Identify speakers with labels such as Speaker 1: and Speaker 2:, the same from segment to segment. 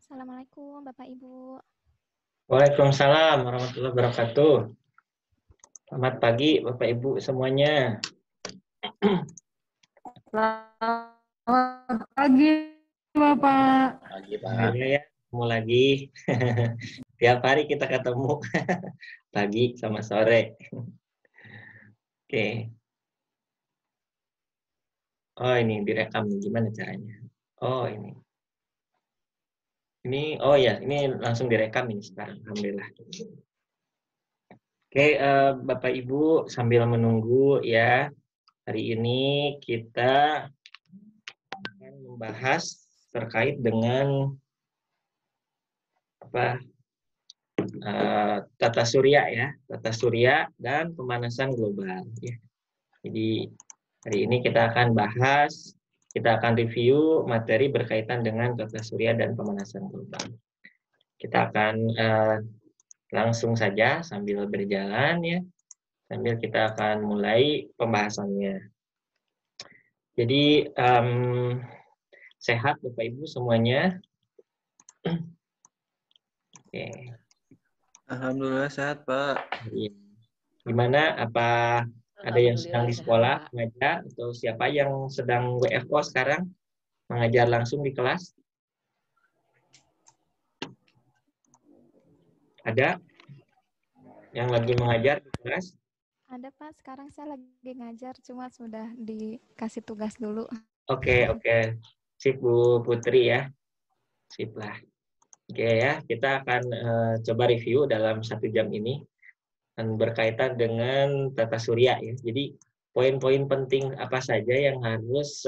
Speaker 1: Assalamualaikum Bapak Ibu.
Speaker 2: Waalaikumsalam warahmatullahi wabarakatuh. Selamat pagi Bapak Ibu semuanya.
Speaker 3: Selamat pagi, Bapak.
Speaker 2: Pagi, Pak. Ya, ketemu lagi. Tiap hari kita ketemu. Pagi sama sore. Oke. Oh, ini direkam nih. Gimana caranya? Oh, ini. Oh ya, ini langsung direkam ini sekarang. Alhamdulillah. Oke, Bapak Ibu sambil menunggu ya. Hari ini kita akan membahas terkait dengan tata surya ya, tata surya dan pemanasan global ya. Jadi hari ini kita akan bahas, kita akan review materi berkaitan dengan tata surya dan pemanasan global. Kita akan langsung saja sambil berjalan ya, sambil kita akan mulai pembahasannya. Jadi sehat Bapak Ibu semuanya. Oke.
Speaker 4: Alhamdulillah sehat, Pak.
Speaker 2: Gimana? Apa ada yang sedang di sekolah mengajar atau siapa yang sedang WFO sekarang mengajar langsung di kelas? Ada yang lagi mengajar di kelas?
Speaker 1: Ada Pak, sekarang saya lagi ngajar, cuma sudah dikasih tugas dulu.
Speaker 2: Oke. Sip Bu Putri ya. Sip lah. Oke ya, kita akan coba review dalam 1 jam ini dan berkaitan dengan tata surya ya. Jadi poin-poin penting apa saja yang harus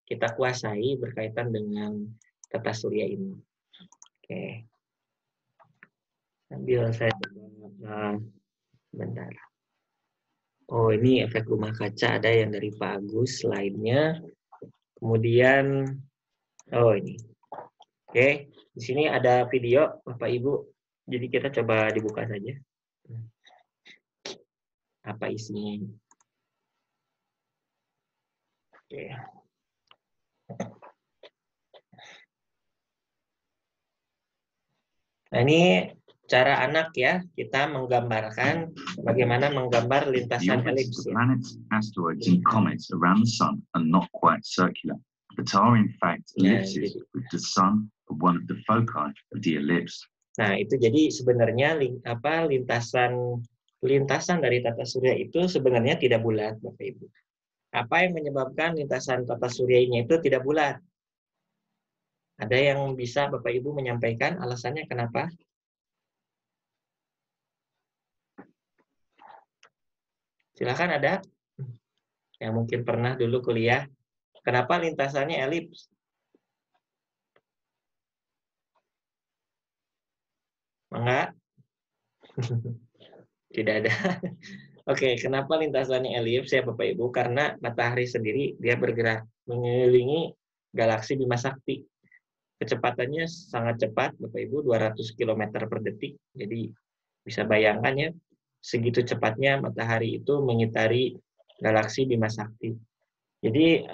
Speaker 2: kita kuasai berkaitan dengan tata surya ini. Oke. Sambil saya bentar. Oh, ini efek rumah kaca ada yang dari Pak Agus slide-nya. Kemudian oh ini. Oke, di sini ada video Bapak Ibu. Jadi kita coba dibuka saja. apa isinya. Oke. Nah, ini cara anak ya, kita menggambarkan bagaimana menggambar
Speaker 5: The
Speaker 2: lintasan
Speaker 5: orbits
Speaker 2: elips
Speaker 5: of
Speaker 2: ya.
Speaker 5: planets, asteroids, and comets around the sun are not quite circular, but are in fact ellipses, with the sun at one of the foci of the ellipse.
Speaker 2: Nah, itu jadi sebenarnya lintasan dari tata surya itu sebenarnya tidak bulat, Bapak Ibu. Apa yang menyebabkan lintasan tata suryanya itu tidak bulat? Ada yang bisa Bapak Ibu menyampaikan alasannya kenapa? Silakan, ada yang mungkin pernah dulu kuliah. Kenapa lintasannya elips? Enggak? Tidak ada. Oke, kenapa lintasannya elips ya Bapak Ibu? Karena matahari sendiri dia bergerak mengelilingi galaksi Bima Sakti. Kecepatannya sangat cepat, Bapak Ibu, 200 km per detik. Jadi bisa bayangkan ya, segitu cepatnya matahari itu mengitari galaksi Bima Sakti. Jadi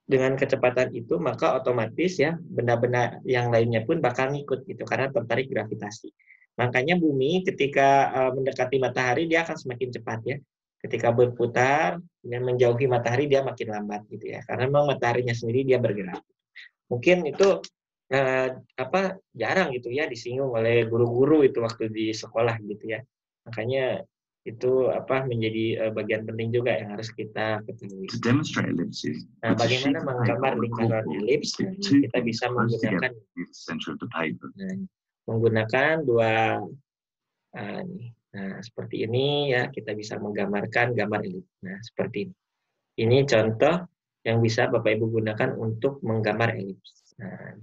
Speaker 2: dengan kecepatan itu maka otomatis ya benda-benda yang lainnya pun bakal ngikut gitu karena tertarik gravitasi. Makanya bumi ketika mendekati matahari dia akan semakin cepat ya. Ketika berputar dan menjauhi matahari dia makin lambat gitu ya. Karena memang mataharinya sendiri dia bergerak. Mungkin itu jarang gitu ya disinggung oleh guru-guru itu waktu di sekolah gitu ya. Makanya itu menjadi bagian penting juga yang harus kita ketahui.
Speaker 5: To demonstrate ellipses,
Speaker 2: Nah,
Speaker 5: with a sheet
Speaker 2: bagaimana
Speaker 5: of paper
Speaker 2: menggambar
Speaker 5: or a
Speaker 2: lingkaran
Speaker 5: corkboard,
Speaker 2: elips?
Speaker 5: stick two
Speaker 2: Kita
Speaker 5: points
Speaker 2: bisa
Speaker 5: close
Speaker 2: menggunakan
Speaker 5: together near the center of the paper.
Speaker 2: menggunakan dua nah seperti ini ya, kita bisa menggambarkan gambar elips. Nah, seperti ini. Ini contoh yang bisa Bapak Ibu gunakan untuk menggambar elips. Nah,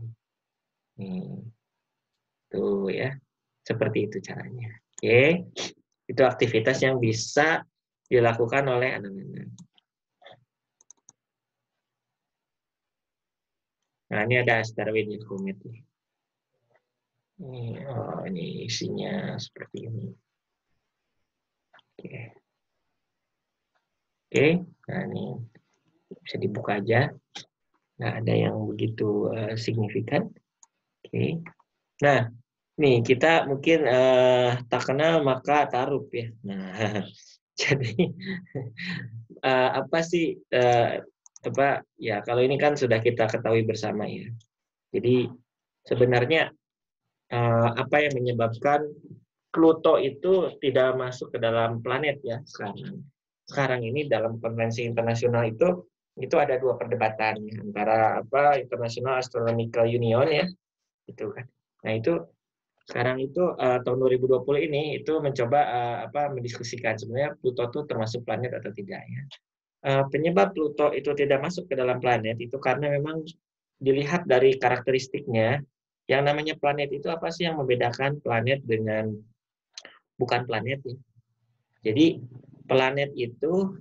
Speaker 2: ini tuh ya. Seperti itu caranya. Oke. Itu aktivitas yang bisa dilakukan oleh anak-anak. Nah, ini ada asteroid ya, komet. Ini isinya seperti ini. Oke. Nah, ini bisa dibuka aja. Nah, ada yang begitu signifikan. Oke. Nah, nih kita mungkin tak kenal maka taruh ya. Nah, jadi apa sih ya kalau ini kan sudah kita ketahui bersama ya. Jadi sebenarnya apa yang menyebabkan Pluto itu tidak masuk ke dalam planet ya sekarang. Sekarang ini dalam konvensi internasional itu ada dua perdebatan ya, antara International Astronomical Union ya, itu kan. Nah, itu sekarang itu tahun 2020 ini itu mencoba mendiskusikan sebenarnya Pluto itu termasuk planet atau tidak ya. Penyebab Pluto itu tidak masuk ke dalam planet itu karena memang dilihat dari karakteristiknya. Yang namanya planet itu apa sih yang membedakan planet dengan bukan planet ya. Jadi planet itu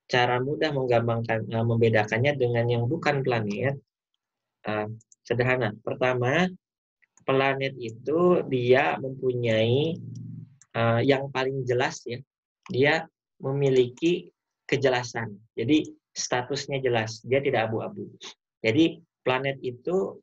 Speaker 2: cara mudah membedakannya dengan yang bukan planet sederhana. Pertama, planet itu dia mempunyai yang paling jelas ya. Dia memiliki kejelasan. Jadi statusnya jelas, dia tidak abu-abu. Jadi planet itu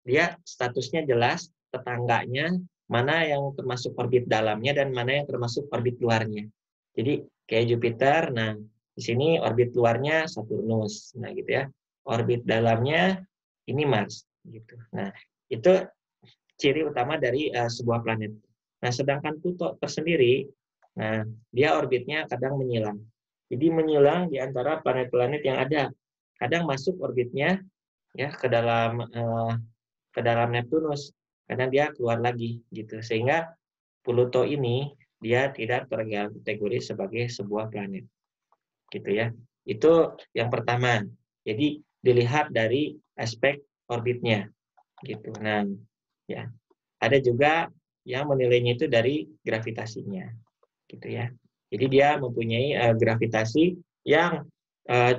Speaker 2: dia statusnya jelas, tetangganya mana yang termasuk orbit dalamnya dan mana yang termasuk orbit luarnya. Jadi kayak Jupiter, nah di sini orbit luarnya Saturnus, nah gitu ya. Orbit dalamnya ini Mars, gitu. Nah itu ciri utama dari sebuah planet. Nah sedangkan Pluto tersendiri, nah dia orbitnya kadang menyilang. Jadi menyilang di antara planet-planet yang ada. Kadang masuk orbitnya ya ke dalam Neptunus, karena dia keluar lagi gitu. Sehingga Pluto ini dia tidak terkategori sebagai sebuah planet. Gitu ya. Itu yang pertama. Jadi dilihat dari aspek orbitnya gitu. Nah, ya. Ada juga yang menilainya itu dari gravitasinya. Gitu ya. Jadi dia mempunyai gravitasi yang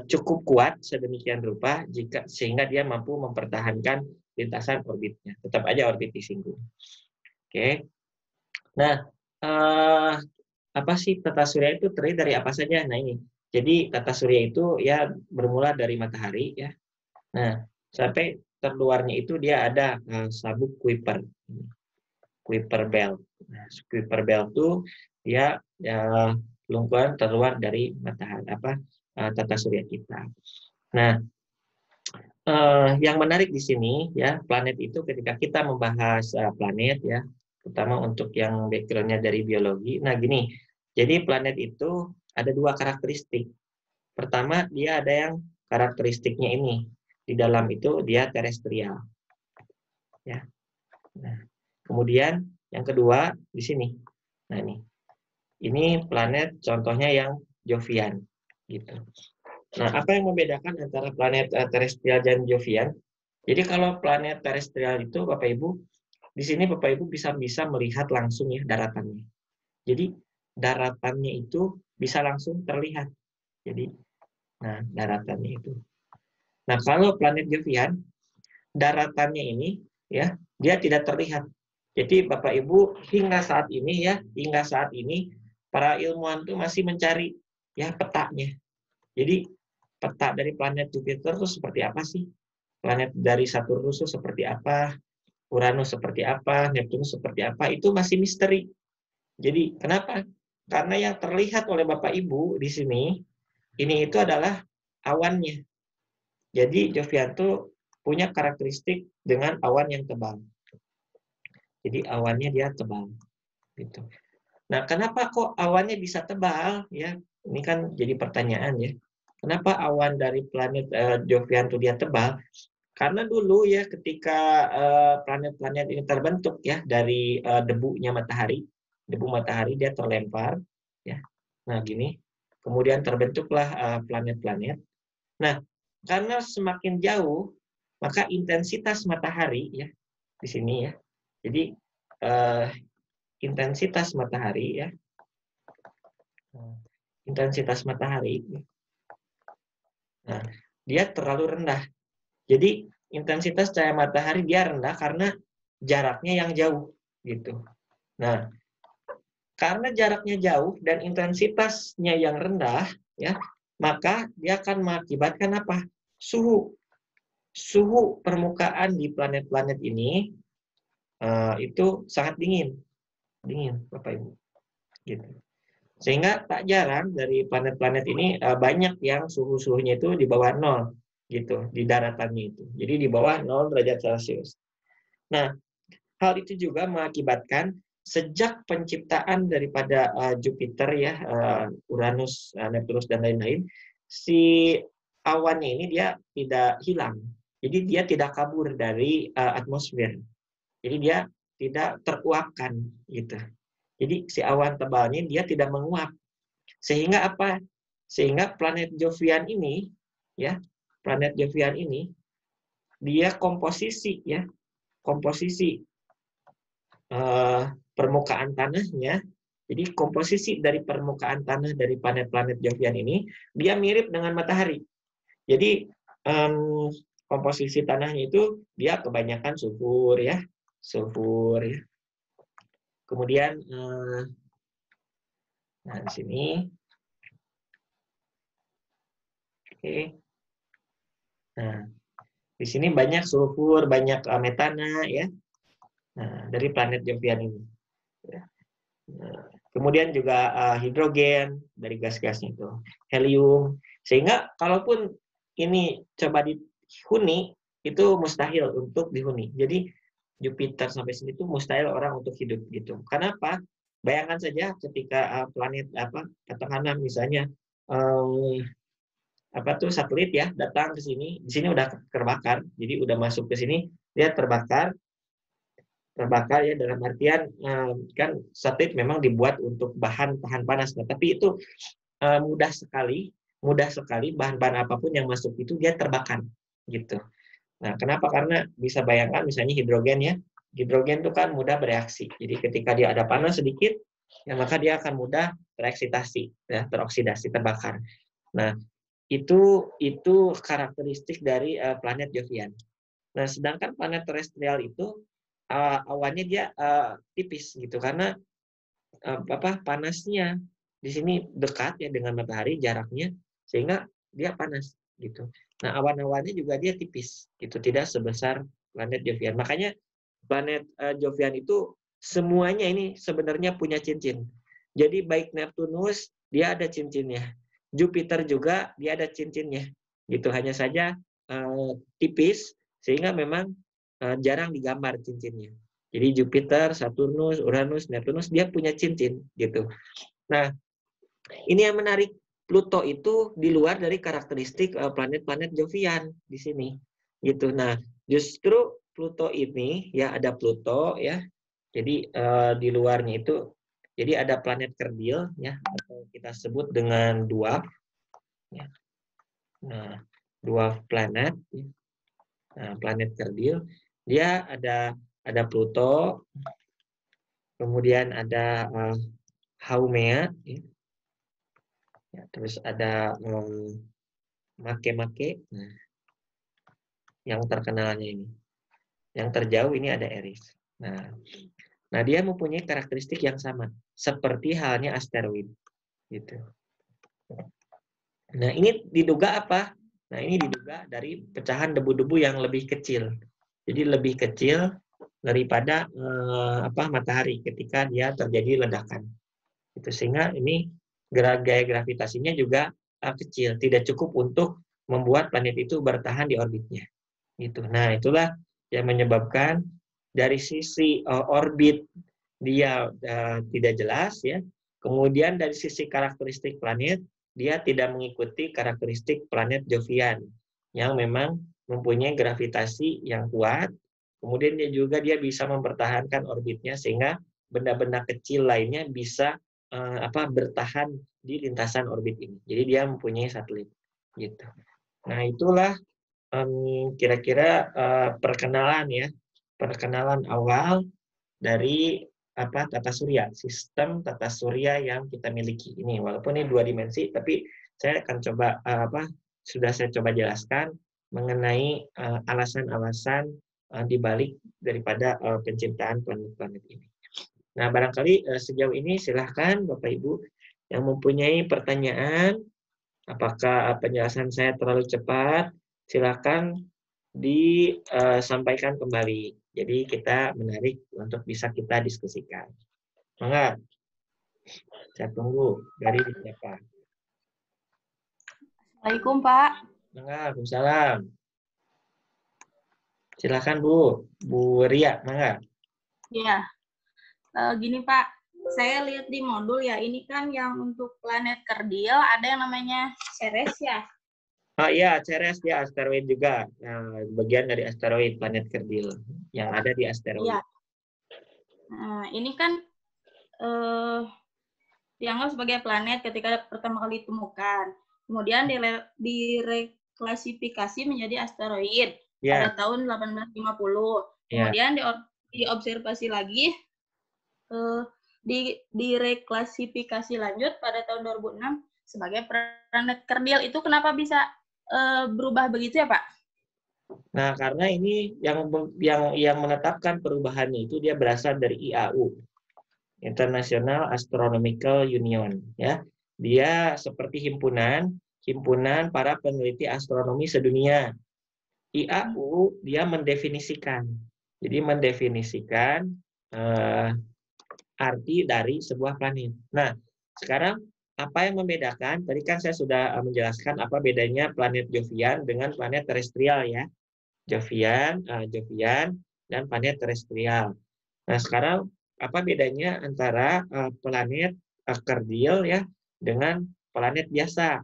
Speaker 2: cukup kuat sedemikian rupa sehingga dia mampu mempertahankan lintasan orbitnya. Tetap aja orbit disinggung. Oke. Nah, apa sih tata surya itu terdiri dari apa saja? Nah ini, jadi tata surya itu ya bermula dari matahari ya. Nah sampai terluarnya itu dia ada sabuk Kuiper, Kuiper belt. Nah, Kuiper belt itu dia lingkaran terluar dari matahari tata surya kita. Nah yang menarik di sini ya planet itu ketika kita membahas planet ya, terutama untuk yang backgroundnya dari biologi. Nah gini, jadi planet itu ada dua karakteristik. Pertama dia ada yang karakteristiknya ini di dalam itu dia terestrial, ya. Nah, kemudian yang kedua di sini. Nah ini planet contohnya yang Jovian, gitu. Nah, apa yang membedakan antara planet terestrial dan Jovian? Jadi kalau planet terestrial itu Bapak Ibu, di sini Bapak Ibu bisa melihat langsung ya daratannya. Jadi daratannya itu bisa langsung terlihat. Jadi nah daratannya itu. Nah, kalau planet Jovian, daratannya ini ya, dia tidak terlihat. Jadi Bapak Ibu hingga saat ini para ilmuwan tuh masih mencari ya petanya. Jadi peta dari planet Jupiter itu seperti apa sih? Planet dari Saturnus itu seperti apa? Uranus seperti apa? Neptunus seperti apa? Itu masih misteri. Jadi kenapa? Karena yang terlihat oleh Bapak Ibu di sini, ini itu adalah awannya. Jadi Jovian itu punya karakteristik dengan awan yang tebal. Jadi awannya dia tebal. Gitu. Nah, kenapa kok awannya bisa tebal? Ya, ini kan jadi pertanyaan ya. Kenapa awan dari planet Jovian itu dia tebal? Karena dulu ya ketika planet-planet ini terbentuk ya dari debunya matahari, debu matahari dia terlempar ya. Nah, gini. Kemudian terbentuklah planet-planet. Nah, karena semakin jauh maka intensitas matahari ya di sini ya. Jadi intensitas matahari ya. Intensitas matahari. Nah, dia terlalu rendah. Jadi intensitas cahaya matahari dia rendah karena jaraknya yang jauh gitu. Nah, karena jaraknya jauh dan intensitasnya yang rendah ya, maka dia akan mengakibatkan apa? Suhu permukaan di planet-planet ini itu sangat dingin, Bapak Ibu. Gitu. Sehingga tak jarang dari planet-planet ini banyak yang suhunya itu di bawah 0 gitu di daratannya itu. Jadi di bawah 0 derajat Celcius. Nah, hal itu juga mengakibatkan sejak penciptaan daripada Jupiter ya, Uranus, Neptunus dan lain-lain, si awannya ini dia tidak hilang. Jadi dia tidak kabur dari atmosfer. Jadi dia tidak teruapkan gitu. Jadi si awan tebalnya dia tidak menguap. Sehingga apa? Sehingga planet Jovian ini ya, planet Jovian ini dia komposisi permukaan tanahnya. Jadi komposisi dari permukaan tanah dari planet-planet Jovian ini dia mirip dengan matahari. Jadi komposisi tanahnya itu dia kebanyakan sulfur ya. Kemudian nah di sini oke. Nah, di sini banyak sulfur, banyak metana ya. Nah, dari planet Jovian ini. Nah, kemudian juga hidrogen dari gas-gasnya itu, helium. Sehingga kalaupun ini coba dihuni itu mustahil untuk dihuni. Jadi Jupiter sampai sini itu mustahil orang untuk hidup gitu. Kenapa? Bayangkan saja ketika planet katakanlah misalnya satelit ya datang ke sini, di sini udah terbakar, jadi udah masuk ke sini dia terbakar ya dalam artian kan satelit memang dibuat untuk bahan tahan panas, tapi itu mudah sekali bahan-bahan apapun yang masuk itu dia terbakar gitu. Nah, kenapa? Karena bisa bayangkan misalnya hidrogen ya, hidrogen itu kan mudah bereaksi. Jadi ketika dia ada panas sedikit, ya maka dia akan mudah tereksitasi, ya, teroksidasi, terbakar. Nah, itu karakteristik dari planet Jovian. Nah, sedangkan planet terestrial itu awannya dia tipis gitu karena panasnya di sini dekat ya dengan matahari jaraknya, sehingga dia panas gitu. Nah, awan-awannya juga dia tipis gitu, tidak sebesar planet Jovian. Makanya planet Jovian itu semuanya ini sebenarnya punya cincin. Jadi baik Neptunus dia ada cincinnya, Jupiter juga dia ada cincinnya gitu. Hanya saja tipis sehingga memang jarang digambar cincinnya. Jadi Jupiter, Saturnus, Uranus, Neptunus dia punya cincin gitu. Nah, ini yang menarik. Pluto itu di luar dari karakteristik planet-planet Jovian di sini. Gitu. Nah, justru Pluto ini ya ada Pluto ya. Jadi di luarnya itu jadi ada planet kerdil ya atau kita sebut dengan dwarf ya. Nah, dwarf planet ya. Nah, planet kerdil dia ada Pluto, kemudian ada Haumea, ya, terus ada Makemake. Nah, yang terkenalnya ini, yang terjauh ini ada Eris. Nah dia mempunyai karakteristik yang sama, seperti halnya asteroid, gitu. Nah ini diduga apa? Nah ini diduga dari pecahan debu-debu yang lebih kecil. Jadi lebih kecil daripada matahari ketika dia terjadi ledakan. Itu sehingga ini gaya gravitasinya juga kecil, tidak cukup untuk membuat planet itu bertahan di orbitnya. Gitu. Nah itulah yang menyebabkan dari sisi orbit dia tidak jelas ya. Kemudian dari sisi karakteristik planet dia tidak mengikuti karakteristik planet Jovian yang memang mempunyai gravitasi yang kuat. Kemudian dia bisa mempertahankan orbitnya sehingga benda-benda kecil lainnya bisa bertahan di lintasan orbit ini. Jadi dia mempunyai satelit gitu. Nah, itulah kira-kira perkenalan awal dari tata surya, sistem tata surya yang kita miliki ini. Walaupun ini 2 dimensi, tapi saya akan coba sudah saya coba jelaskan mengenai alasan-alasan di balik daripada penciptaan planet-planet ini. Nah, barangkali sejauh ini silahkan Bapak Ibu yang mempunyai pertanyaan, apakah penjelasan saya terlalu cepat, silahkan disampaikan kembali. Jadi kita menarik untuk bisa kita diskusikan. Mangga, saya tunggu dari siapa.
Speaker 6: Assalamualaikum Pak.
Speaker 2: Mangga, Waalaikumsalam. Silakan Bu Ria, mangga.
Speaker 6: Ya, gini Pak, saya lihat di modul ya, ini kan yang untuk planet kerdil ada yang namanya Ceres ya.
Speaker 2: Oh iya, Ceres dia asteroid juga. Nah, bagian dari asteroid planet kerdil yang ada di asteroid.
Speaker 6: Iya. Nah, ini kan dianggap sebagai planet ketika pertama kali ditemukan. Kemudian direklasifikasi menjadi asteroid pada tahun 1850. Kemudian diobservasi lagi, direklasifikasi lanjut pada tahun 2006 sebagai planet kerdil. Itu kenapa bisa berubah begitu ya Pak?
Speaker 2: Nah, karena ini yang menetapkan perubahannya itu dia berasal dari IAU, International Astronomical Union, ya. Dia seperti himpunan para peneliti astronomi sedunia. IAU dia mendefinisikan. Jadi mendefinisikan arti dari sebuah planet. Nah, sekarang apa yang membedakan? Tadi kan saya sudah menjelaskan apa bedanya planet Jovian dengan planet terestrial ya. Jovian dan planet terestrial. Nah, sekarang apa bedanya antara planet kerdil ya dengan planet biasa?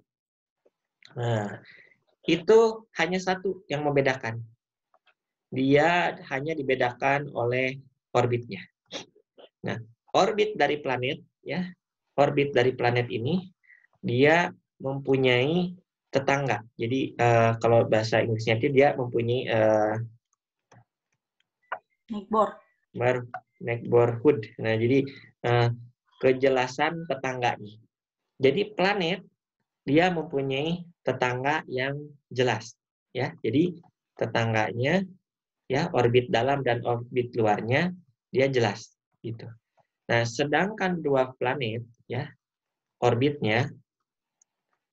Speaker 2: Nah, itu hanya satu yang membedakan. Dia hanya dibedakan oleh orbitnya. Nah, orbit dari planet ya, orbit dari planet ini dia mempunyai tetangga. Jadi kalau bahasa Inggrisnya itu dia mempunyai neighborhood. Nah, jadi kejelasan tetangganya. Jadi planet dia mempunyai tetangga yang jelas, ya. Jadi tetangganya, ya, orbit dalam dan orbit luarnya dia jelas, gitu. Nah, sedangkan dua planet ya, orbitnya,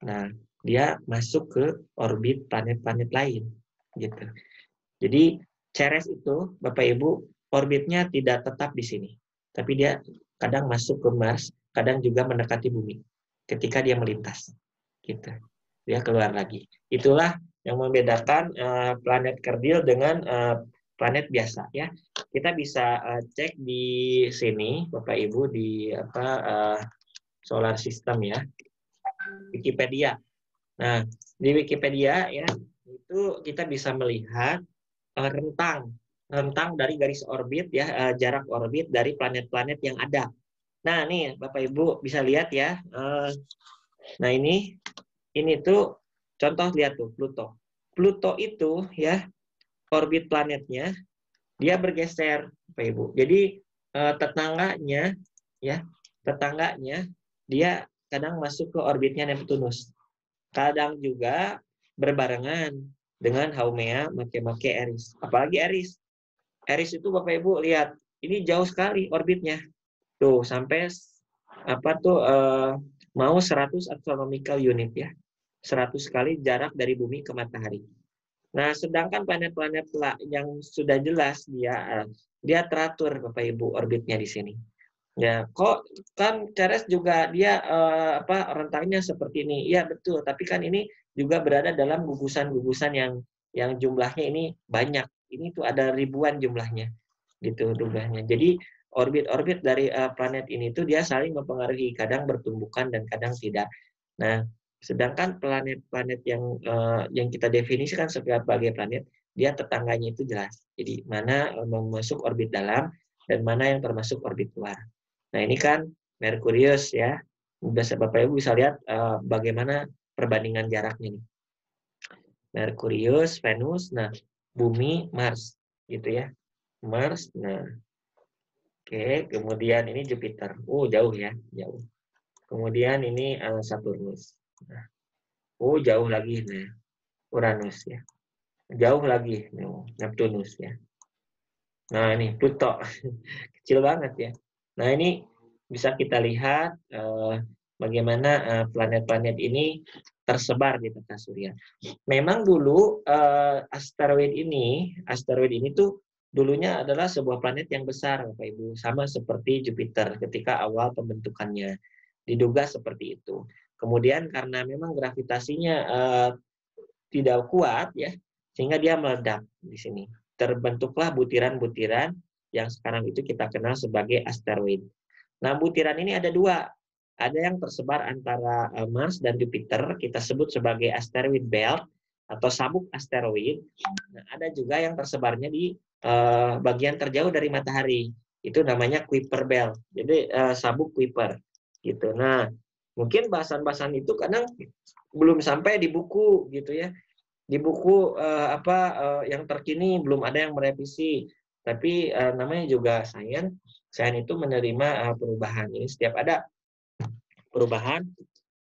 Speaker 2: nah dia masuk ke orbit planet-planet lain gitu. Jadi Ceres itu Bapak Ibu orbitnya tidak tetap di sini, tapi dia kadang masuk ke Mars, kadang juga mendekati bumi ketika dia melintas gitu. Dia keluar lagi. Itulah yang membedakan planet kerdil dengan planet biasa ya. Kita bisa cek di sini Bapak Ibu di solar system ya, Wikipedia. Nah, di Wikipedia ya itu kita bisa melihat rentang dari garis orbit ya, jarak orbit dari planet-planet yang ada. Nah, nih Bapak Ibu bisa lihat ya. Nah, ini tuh contoh, lihat tuh Pluto. Pluto itu ya orbit planetnya dia bergeser Bapak Ibu. Jadi tetangganya dia kadang masuk ke orbitnya Neptunus. Kadang juga berbarengan dengan Haumea, Makemake, Eris. Apalagi Eris. Eris itu Bapak Ibu lihat, ini jauh sekali orbitnya. Tuh sampai mau 100 astronomical unit ya. 100 kali jarak dari bumi ke matahari. Nah, sedangkan planet-planet yang sudah jelas dia teratur Bapak Ibu orbitnya di sini. Ya, kok kan Ceres juga dia rentangnya seperti ini. Iya, betul, tapi kan ini juga berada dalam gugusan-gugusan yang jumlahnya ini banyak. Ini tuh ada ribuan jumlahnya. Gitu jumlahnya. Jadi orbit-orbit dari planet ini tuh dia saling mempengaruhi, kadang bertumbukan dan kadang tidak. Nah, sedangkan planet-planet yang kita definisikan sebagai planet, dia tetangganya itu jelas. Jadi mana masuk orbit dalam dan mana yang termasuk orbit luar. Nah, ini kan Merkurius ya. Bapak Ibu bisa lihat bagaimana perbandingan jaraknya nih. Merkurius, Venus, nah Bumi, Mars gitu ya. Mars, nah. Oke, kemudian ini Jupiter. Jauh ya, jauh. Kemudian ini Saturnus. Nah, jauh lagi nih. Uranus ya. Jauh lagi nih, Neptunus ya. Nah, ini Pluto. Kecil banget ya. Nah, ini bisa kita lihat bagaimana planet-planet ini tersebar di tata surya. Memang dulu asteroid ini tuh dulunya adalah sebuah planet yang besar, Bapak Ibu, sama seperti Jupiter ketika awal pembentukannya. Diduga seperti itu. Kemudian karena memang gravitasinya tidak kuat ya, sehingga dia meledak di sini. Terbentuklah butiran-butiran yang sekarang itu kita kenal sebagai asteroid. Nah, butiran ini ada dua. Ada yang tersebar antara Mars dan Jupiter, kita sebut sebagai asteroid belt atau sabuk asteroid. Nah, ada juga yang tersebarnya di bagian terjauh dari matahari. Itu namanya Kuiper belt. Jadi sabuk Kuiper gitu. Nah, mungkin bahasan-bahasan itu kadang belum sampai di buku gitu ya. Di buku yang terkini belum ada yang merevisi. Tapi namanya juga sains itu menerima perubahan. Ini setiap ada perubahan,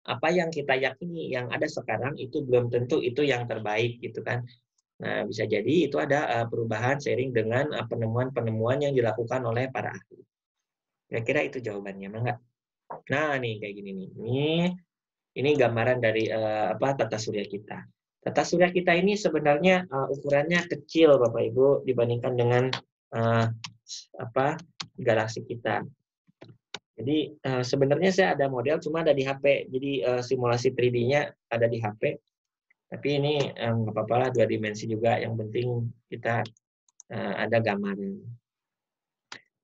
Speaker 2: apa yang kita yakini yang ada sekarang itu belum tentu itu yang terbaik gitu kan. Nah, bisa jadi itu ada perubahan seiring dengan penemuan-penemuan yang dilakukan oleh para ahli. Kira-kira itu jawabannya, enggak? Nah, nih kayak gini nih. Ini gambaran dari tata surya kita. Tata surya kita ini sebenarnya ukurannya kecil Bapak Ibu dibandingkan dengan galaksi kita. Jadi sebenarnya saya ada model cuma ada di HP. Jadi simulasi 3D-nya ada di HP. Tapi ini nggak apa-apa lah, 2 dimensi juga. Yang penting kita ada gambaran.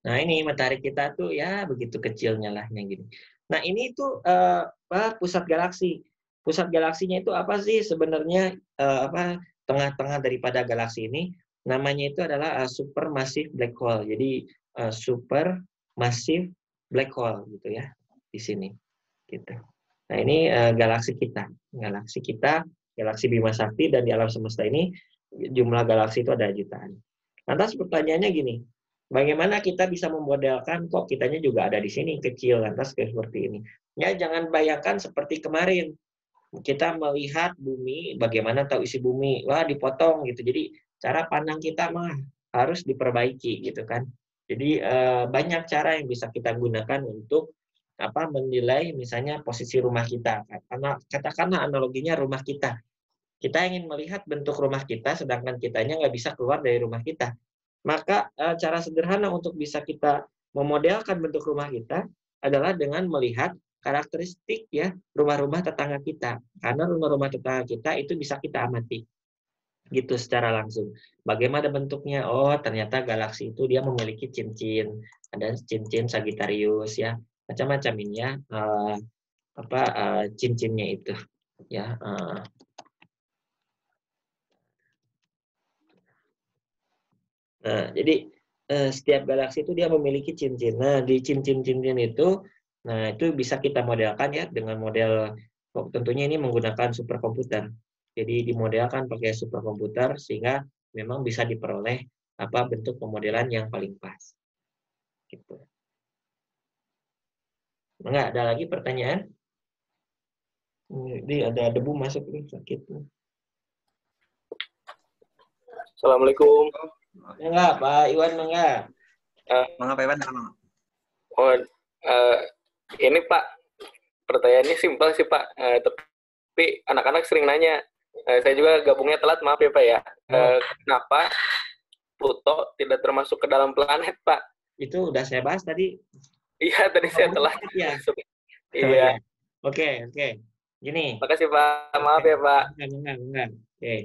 Speaker 2: Nah, ini matahari kita tuh ya begitu kecilnya lah yang gini. Nah, ini tuh pusat galaksi. Pusat galaksinya itu apa sih sebenarnya? Tengah-tengah daripada galaksi ini namanya itu adalah supermassive black hole. Jadi supermassive black hole gitu ya di sini gitu. Nah, ini galaksi kita, galaksi Bima Sakti, dan di alam semesta ini jumlah galaksi itu ada jutaan. Lantas pertanyaannya gini, bagaimana kita bisa memodelkan kok kitanya juga ada di sini kecil lantas kayak seperti ini? Ya, jangan bayangkan seperti kemarin kita melihat bumi, bagaimana tahu isi bumi, wah dipotong gitu. Jadi cara pandang kita mah harus diperbaiki gitu kan. Jadi banyak cara yang bisa kita gunakan untuk menilai misalnya posisi rumah kita. Karena katakanlah analoginya rumah kita. Kita ingin melihat bentuk rumah kita, sedangkan kitanya nggak bisa keluar dari rumah kita. Maka cara sederhana untuk bisa kita memodelkan bentuk rumah kita adalah dengan melihat karakteristik ya rumah-rumah tetangga kita. Karena rumah-rumah tetangga kita itu bisa kita amati gitu secara langsung. Bagaimana bentuknya? Oh, ternyata galaksi itu dia memiliki cincin. Ada cincin Sagittarius ya. Macam-macam ini ya cincinnya itu ya. Nah, jadi setiap galaksi itu dia memiliki cincin. Nah, di cincin-cincin itu, nah itu bisa kita modelkan ya dengan model, tentunya ini menggunakan superkomputer. Jadi dimodelkan pakai superkomputer sehingga memang bisa diperoleh bentuk pemodelan yang paling pas. Gitu. Enggak ada lagi pertanyaan? Ini ada debu masuk nih, sakit.
Speaker 7: Assalamualaikum.
Speaker 2: Enggak, Pak Iwan enggak.
Speaker 4: Mangga Pak Iwan.
Speaker 7: Ini Pak, pertanyaannya simpel sih Pak, tapi anak-anak sering nanya. Saya juga gabungnya telat, maaf ya Pak ya. Kenapa Pluto tidak termasuk ke dalam planet Pak?
Speaker 2: Itu udah saya bahas tadi.
Speaker 7: Iya, tadi saya telat.
Speaker 2: Ya.
Speaker 7: Iya.
Speaker 2: Oke. Gini.
Speaker 7: Makasih Pak, maaf ya Pak.
Speaker 2: Enggak. Oke.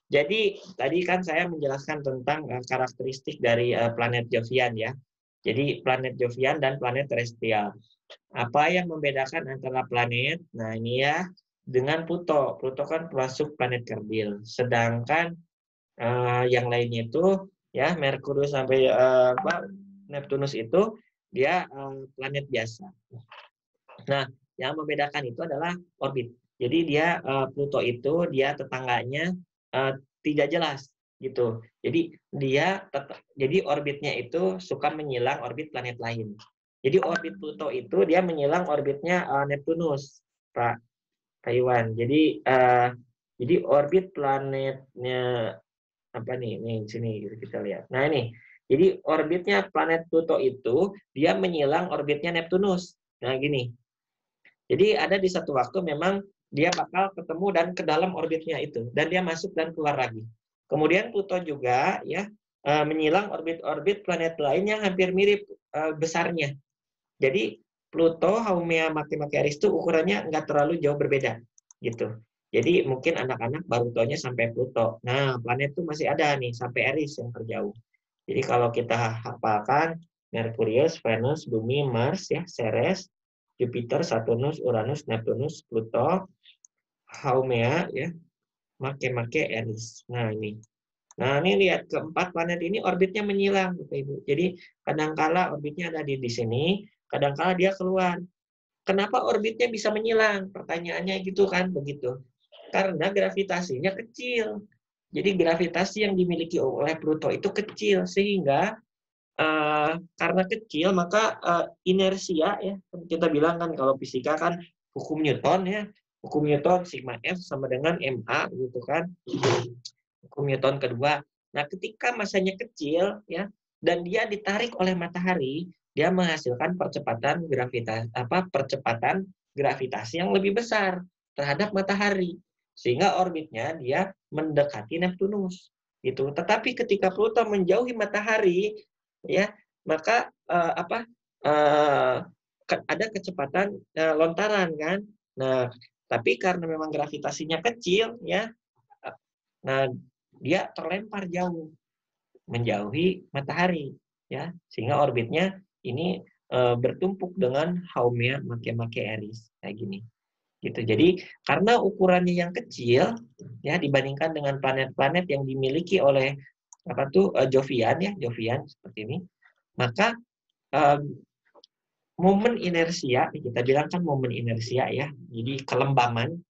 Speaker 2: Jadi tadi kan saya menjelaskan tentang karakteristik dari planet Jovian ya. Jadi planet Jovian dan planet terestrial. Apa yang membedakan antara planet? Nah ini ya dengan Pluto. Pluto kan masuk planet kerdil. Sedangkan yang lainnya itu ya Merkurius sampai Neptunus itu dia planet biasa. Nah yang membedakan itu adalah orbit. Jadi dia Pluto itu dia tetangganya tidak jelas gitu. Jadi jadi orbitnya itu suka menyilang orbit planet lain. Jadi orbit Pluto itu dia menyilang orbitnya Neptunus, Pak Iwan. Jadi orbit planetnya apa nih? Nih sini kita lihat. Nah ini. Jadi orbitnya planet Pluto itu dia menyilang orbitnya Neptunus. Nah gini. Jadi ada di satu waktu memang dia bakal ketemu dan ke dalam orbitnya itu, dan dia masuk dan keluar lagi. Kemudian Pluto juga ya menyilang orbit-orbit planet lain yang hampir mirip besarnya. Jadi Pluto, Haumea, Makemake, Eris itu ukurannya nggak terlalu jauh berbeda gitu. Jadi mungkin anak-anak baru taunya sampai Pluto. Nah planet itu masih ada nih sampai Eris yang terjauh. Jadi kalau kita hafalkan Merkurius, Venus, Bumi, Mars ya, Ceres, Jupiter, Saturnus, Uranus, Neptunus, Pluto, Haumea, ya, Makemake, Eris. Nah ini lihat keempat planet ini orbitnya menyilang, Bapak Ibu. Jadi kadangkala orbitnya ada di sini, kadangkala dia keluar. Kenapa orbitnya bisa menyilang? Pertanyaannya gitu kan, begitu. Karena gravitasinya kecil. Jadi gravitasi yang dimiliki oleh Pluto itu kecil, sehingga karena kecil maka inersia ya kita bilang kan kalau fisika kan hukum Newton ya, hukum Newton sigma F sama dengan ma gitu kan, hukum Newton kedua. Nah ketika masanya kecil ya dan dia ditarik oleh matahari, dia menghasilkan percepatan gravitasi yang lebih besar terhadap matahari, sehingga orbitnya dia mendekati Neptunus gitu. Tetapi ketika Pluto menjauhi matahari ya maka ada kecepatan lontaran kan. Nah tapi karena memang gravitasinya kecil ya, nah dia terlempar jauh menjauhi matahari ya, sehingga orbitnya ini bertumpuk dengan Haumea, Makemake, Eris kayak gini gitu. Jadi karena ukurannya yang kecil ya dibandingkan dengan planet-planet yang dimiliki oleh Jovian seperti ini, maka momen inersia kita bilang kan momen inersia ya. Jadi kelembaman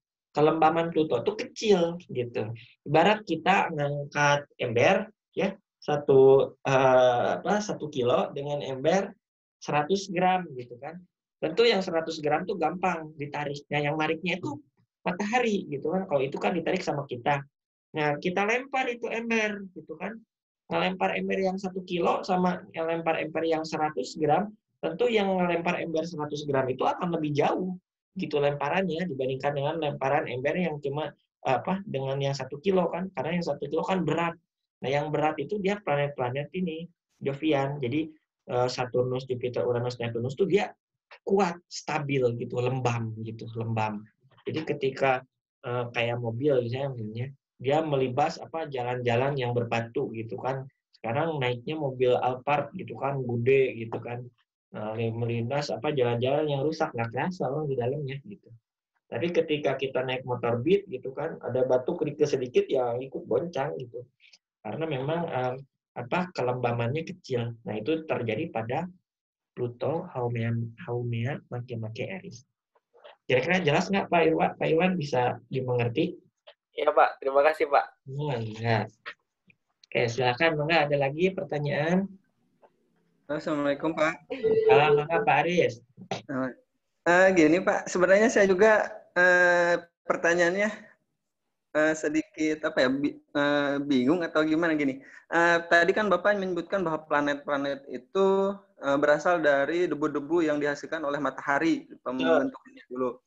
Speaker 2: Pluto itu kecil gitu. Ibarat kita ngangkat ember ya 1 kilo dengan ember 100 gram gitu kan. Tentu yang 100 gram tuh gampang ditariknya, yang nariknya itu matahari gitu kan. Kalau itu kan ditarik sama kita. Nah, kita lempar itu ember gitu kan. ngelempar ember yang 1 kilo sama ngelempar ember yang 100 gram, tentu yang ngelempar ember 100 gram itu akan lebih jauh gitu lemparannya dibandingkan dengan lemparan ember yang cuma dengan yang 1 kilo kan, karena yang 1 kilo kan berat. Nah, yang berat itu dia planet-planet ini, Jovian. Jadi Saturnus, Jupiter, Uranus, Neptunus itu dia kuat, stabil gitu, lembam. Jadi ketika kayak mobil misalnya, dia melibas jalan-jalan yang berbatu gitu kan. Sekarang naiknya mobil Alphard gitu kan, gede gitu kan. Melintas jalan-jalan yang rusak, nggak kerasa orang di dalamnya gitu. Tapi ketika kita naik motor Beat gitu kan, ada batu kerikil sedikit ya ikut goncang gitu. Karena memang kelembamannya kecil. Nah, itu terjadi pada Pluto, Haumea, Makemake, Aries. Kira-kira jelas nggak Pak Iwan bisa dimengerti?
Speaker 7: Iya Pak, terima kasih Pak.
Speaker 2: Enggak. Oke, silakan. Enggak ada lagi pertanyaan?
Speaker 4: Assalamualaikum Pak.
Speaker 2: Halo Pak Aries.
Speaker 4: Gini Pak, sebenarnya saya juga pertanyaannya sedikit bingung atau gimana gini. Tadi kan Bapak menyebutkan bahwa planet-planet itu berasal dari debu-debu yang dihasilkan oleh matahari pembentukannya dulu.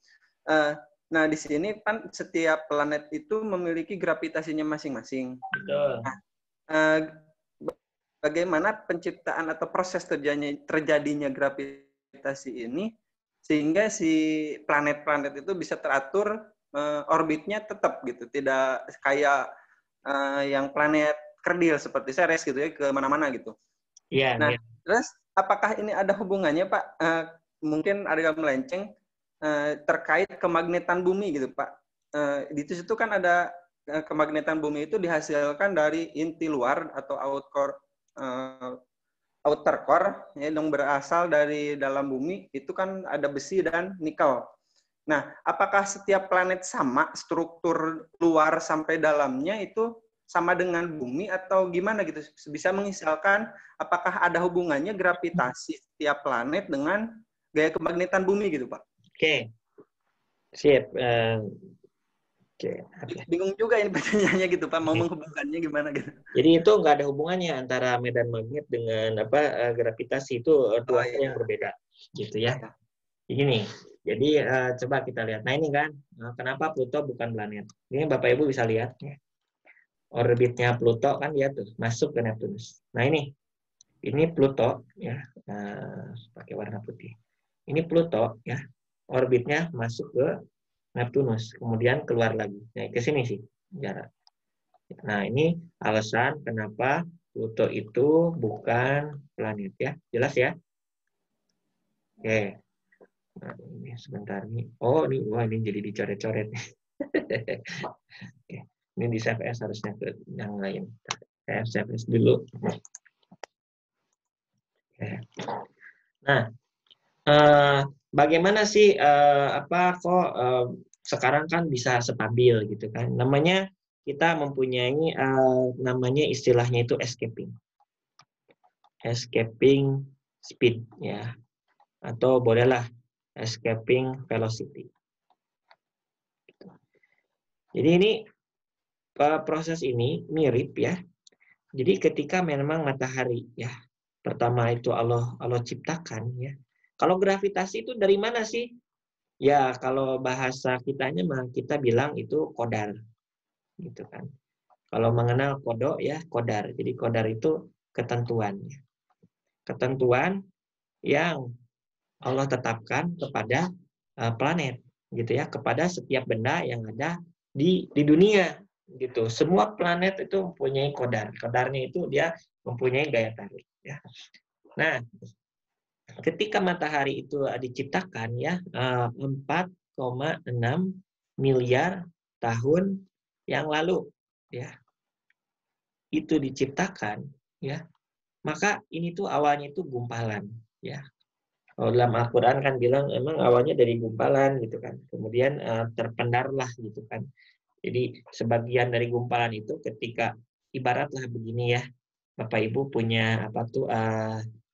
Speaker 4: Nah, di sini kan setiap planet itu memiliki gravitasinya masing-masing.
Speaker 2: Betul.
Speaker 4: Bagaimana penciptaan atau proses terjadinya gravitasi ini sehingga si planet-planet itu bisa teratur orbitnya tetap gitu, tidak kayak yang planet kerdil seperti Ceres gitu ya, ke mana-mana gitu.
Speaker 2: Iya.
Speaker 4: Nah, terus apakah ini ada hubungannya Pak? Mungkin ada melenceng terkait kemagnetan bumi gitu Pak. Di situ kan ada kemagnetan bumi itu dihasilkan dari inti luar atau outer core yang berasal dari dalam bumi, itu kan ada besi dan nikel. Nah, apakah setiap planet sama struktur luar sampai dalamnya itu sama dengan bumi atau gimana gitu? Bisa mengisalkan apakah ada hubungannya gravitasi setiap planet dengan gaya kemagnetan bumi gitu, Pak?
Speaker 2: Oke. Sip.
Speaker 4: Bingung juga ini pertanyaannya gitu, Pak. Mau menghubungkannya gimana gitu?
Speaker 2: Jadi itu nggak ada hubungannya antara medan magnet dengan gravitasi, itu dua hal yang berbeda, gitu ya. Begini. Jadi coba kita lihat. Nah ini kan, kenapa Pluto bukan planet? Ini Bapak Ibu bisa lihat. Ya. Orbitnya Pluto kan dia tuh masuk ke Neptunus. Nah ini Pluto ya, pakai warna putih. Ini Pluto ya, orbitnya masuk ke Neptunus, kemudian keluar lagi. Nah ke sini sih jarak. Nah ini alasan kenapa Pluto itu bukan planet ya, jelas ya? Oke. Nah, ini sebentar nih. Oh, ini jadi dicoret-coret. Oke. Ini di save as harusnya ke yang lain. Save as dulu. Oke. Nah, bagaimana sih sekarang kan bisa stabil gitu kan? Namanya kita mempunyai namanya istilahnya itu escaping speed ya. Atau bolehlah escaping velocity. Jadi ini proses ini mirip ya. Jadi ketika memang matahari ya, pertama itu Allah ciptakan ya. Kalau gravitasi itu dari mana sih? Ya kalau bahasa kitanya kita bilang itu kodar, gitu kan. Kalau mengenal kodok ya kodar. Jadi kodar itu ketentuan. Ketentuan yang Allah tetapkan kepada planet gitu ya, kepada setiap benda yang ada di dunia gitu. Semua planet itu mempunyai kodar. Kodarnya itu dia mempunyai gaya tarik ya. Nah, ketika matahari itu diciptakan ya 4,6 miliar tahun yang lalu ya. Itu diciptakan ya. Maka ini tuh awalnya itu gumpalan ya. Kalau dalam Al-Quran kan bilang emang awalnya dari gumpalan gitu kan. Kemudian terpendarlah gitu kan. Jadi sebagian dari gumpalan itu ketika ibaratlah begini ya. Bapak Ibu punya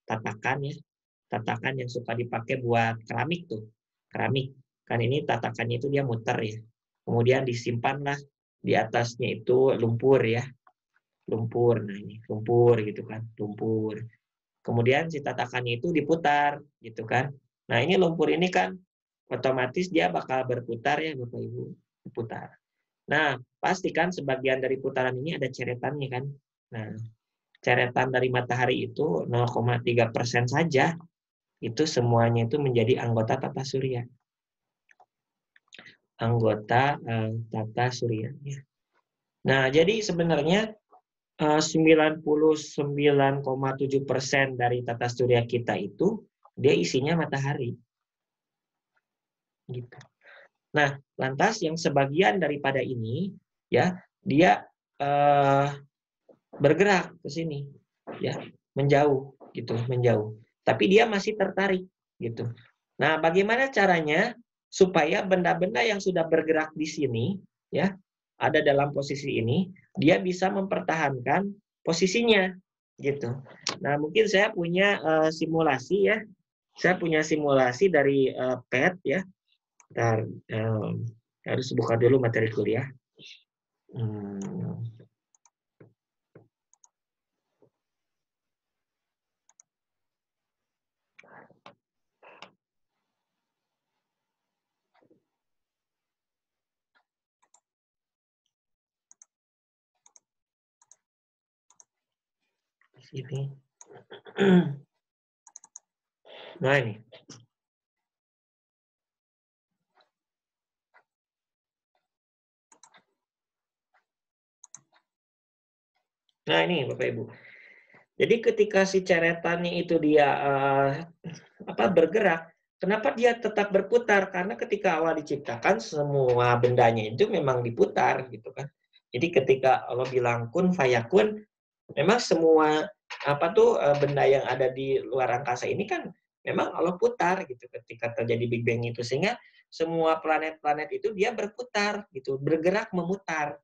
Speaker 2: tatakan ya. Tatakan yang suka dipakai buat keramik tuh. Keramik. Kan ini tatakannya itu dia muter ya. Kemudian disimpanlah di atasnya itu lumpur ya. lumpur. Nah, ini lumpur gitu kan, lumpur. Kemudian si tatakannya itu diputar gitu kan. Nah, ini lumpur ini kan otomatis dia bakal berputar ya Bapak Ibu, berputar. Nah, pastikan sebagian dari putaran ini ada ceretannya kan. Nah, ceretan dari matahari itu 0,3% saja, itu semuanya itu menjadi anggota tata surya. Anggota tata surya. Nah, jadi sebenarnya 99,7% dari tata surya kita itu dia isinya matahari. Gitu. Nah, lantas yang sebagian daripada ini ya, dia bergerak ke sini ya, menjauh gitu, menjauh. Tapi dia masih tertarik gitu. Nah, bagaimana caranya supaya benda-benda yang sudah bergerak di sini ya, ada dalam posisi ini, dia bisa mempertahankan posisinya gitu. Nah, mungkin saya punya simulasi ya. Saya punya simulasi dari PET ya. Bentar, harus buka dulu materi kuliah. Sini. Nah ini. Nah ini Bapak Ibu. Jadi ketika si ceretannya itu dia bergerak, kenapa dia tetap berputar? Karena ketika awal diciptakan semua bendanya itu memang diputar gitu kan. Jadi ketika Allah bilang kun fayakun, memang semua benda yang ada di luar angkasa ini kan memang Allah putar gitu ketika terjadi Big Bang itu, sehingga semua planet-planet itu dia berputar gitu, bergerak memutar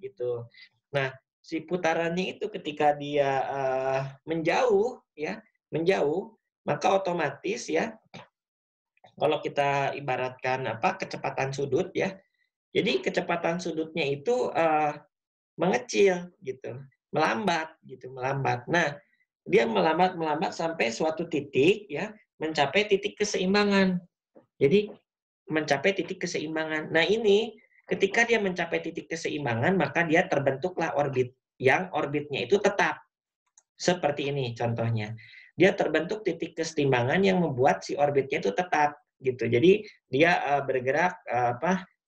Speaker 2: gitu. Nah, si putarannya itu ketika dia menjauh ya, menjauh, maka otomatis ya, kalau kita ibaratkan kecepatan sudut ya, jadi kecepatan sudutnya itu mengecil gitu, melambat gitu, melambat. Nah, dia melambat sampai suatu titik ya, mencapai titik keseimbangan. Jadi mencapai titik keseimbangan. Nah, ini ketika dia mencapai titik keseimbangan, maka dia terbentuklah orbit yang orbitnya itu tetap. Seperti ini contohnya. Dia terbentuk titik keseimbangan yang membuat si orbitnya itu tetap gitu. Jadi dia bergerak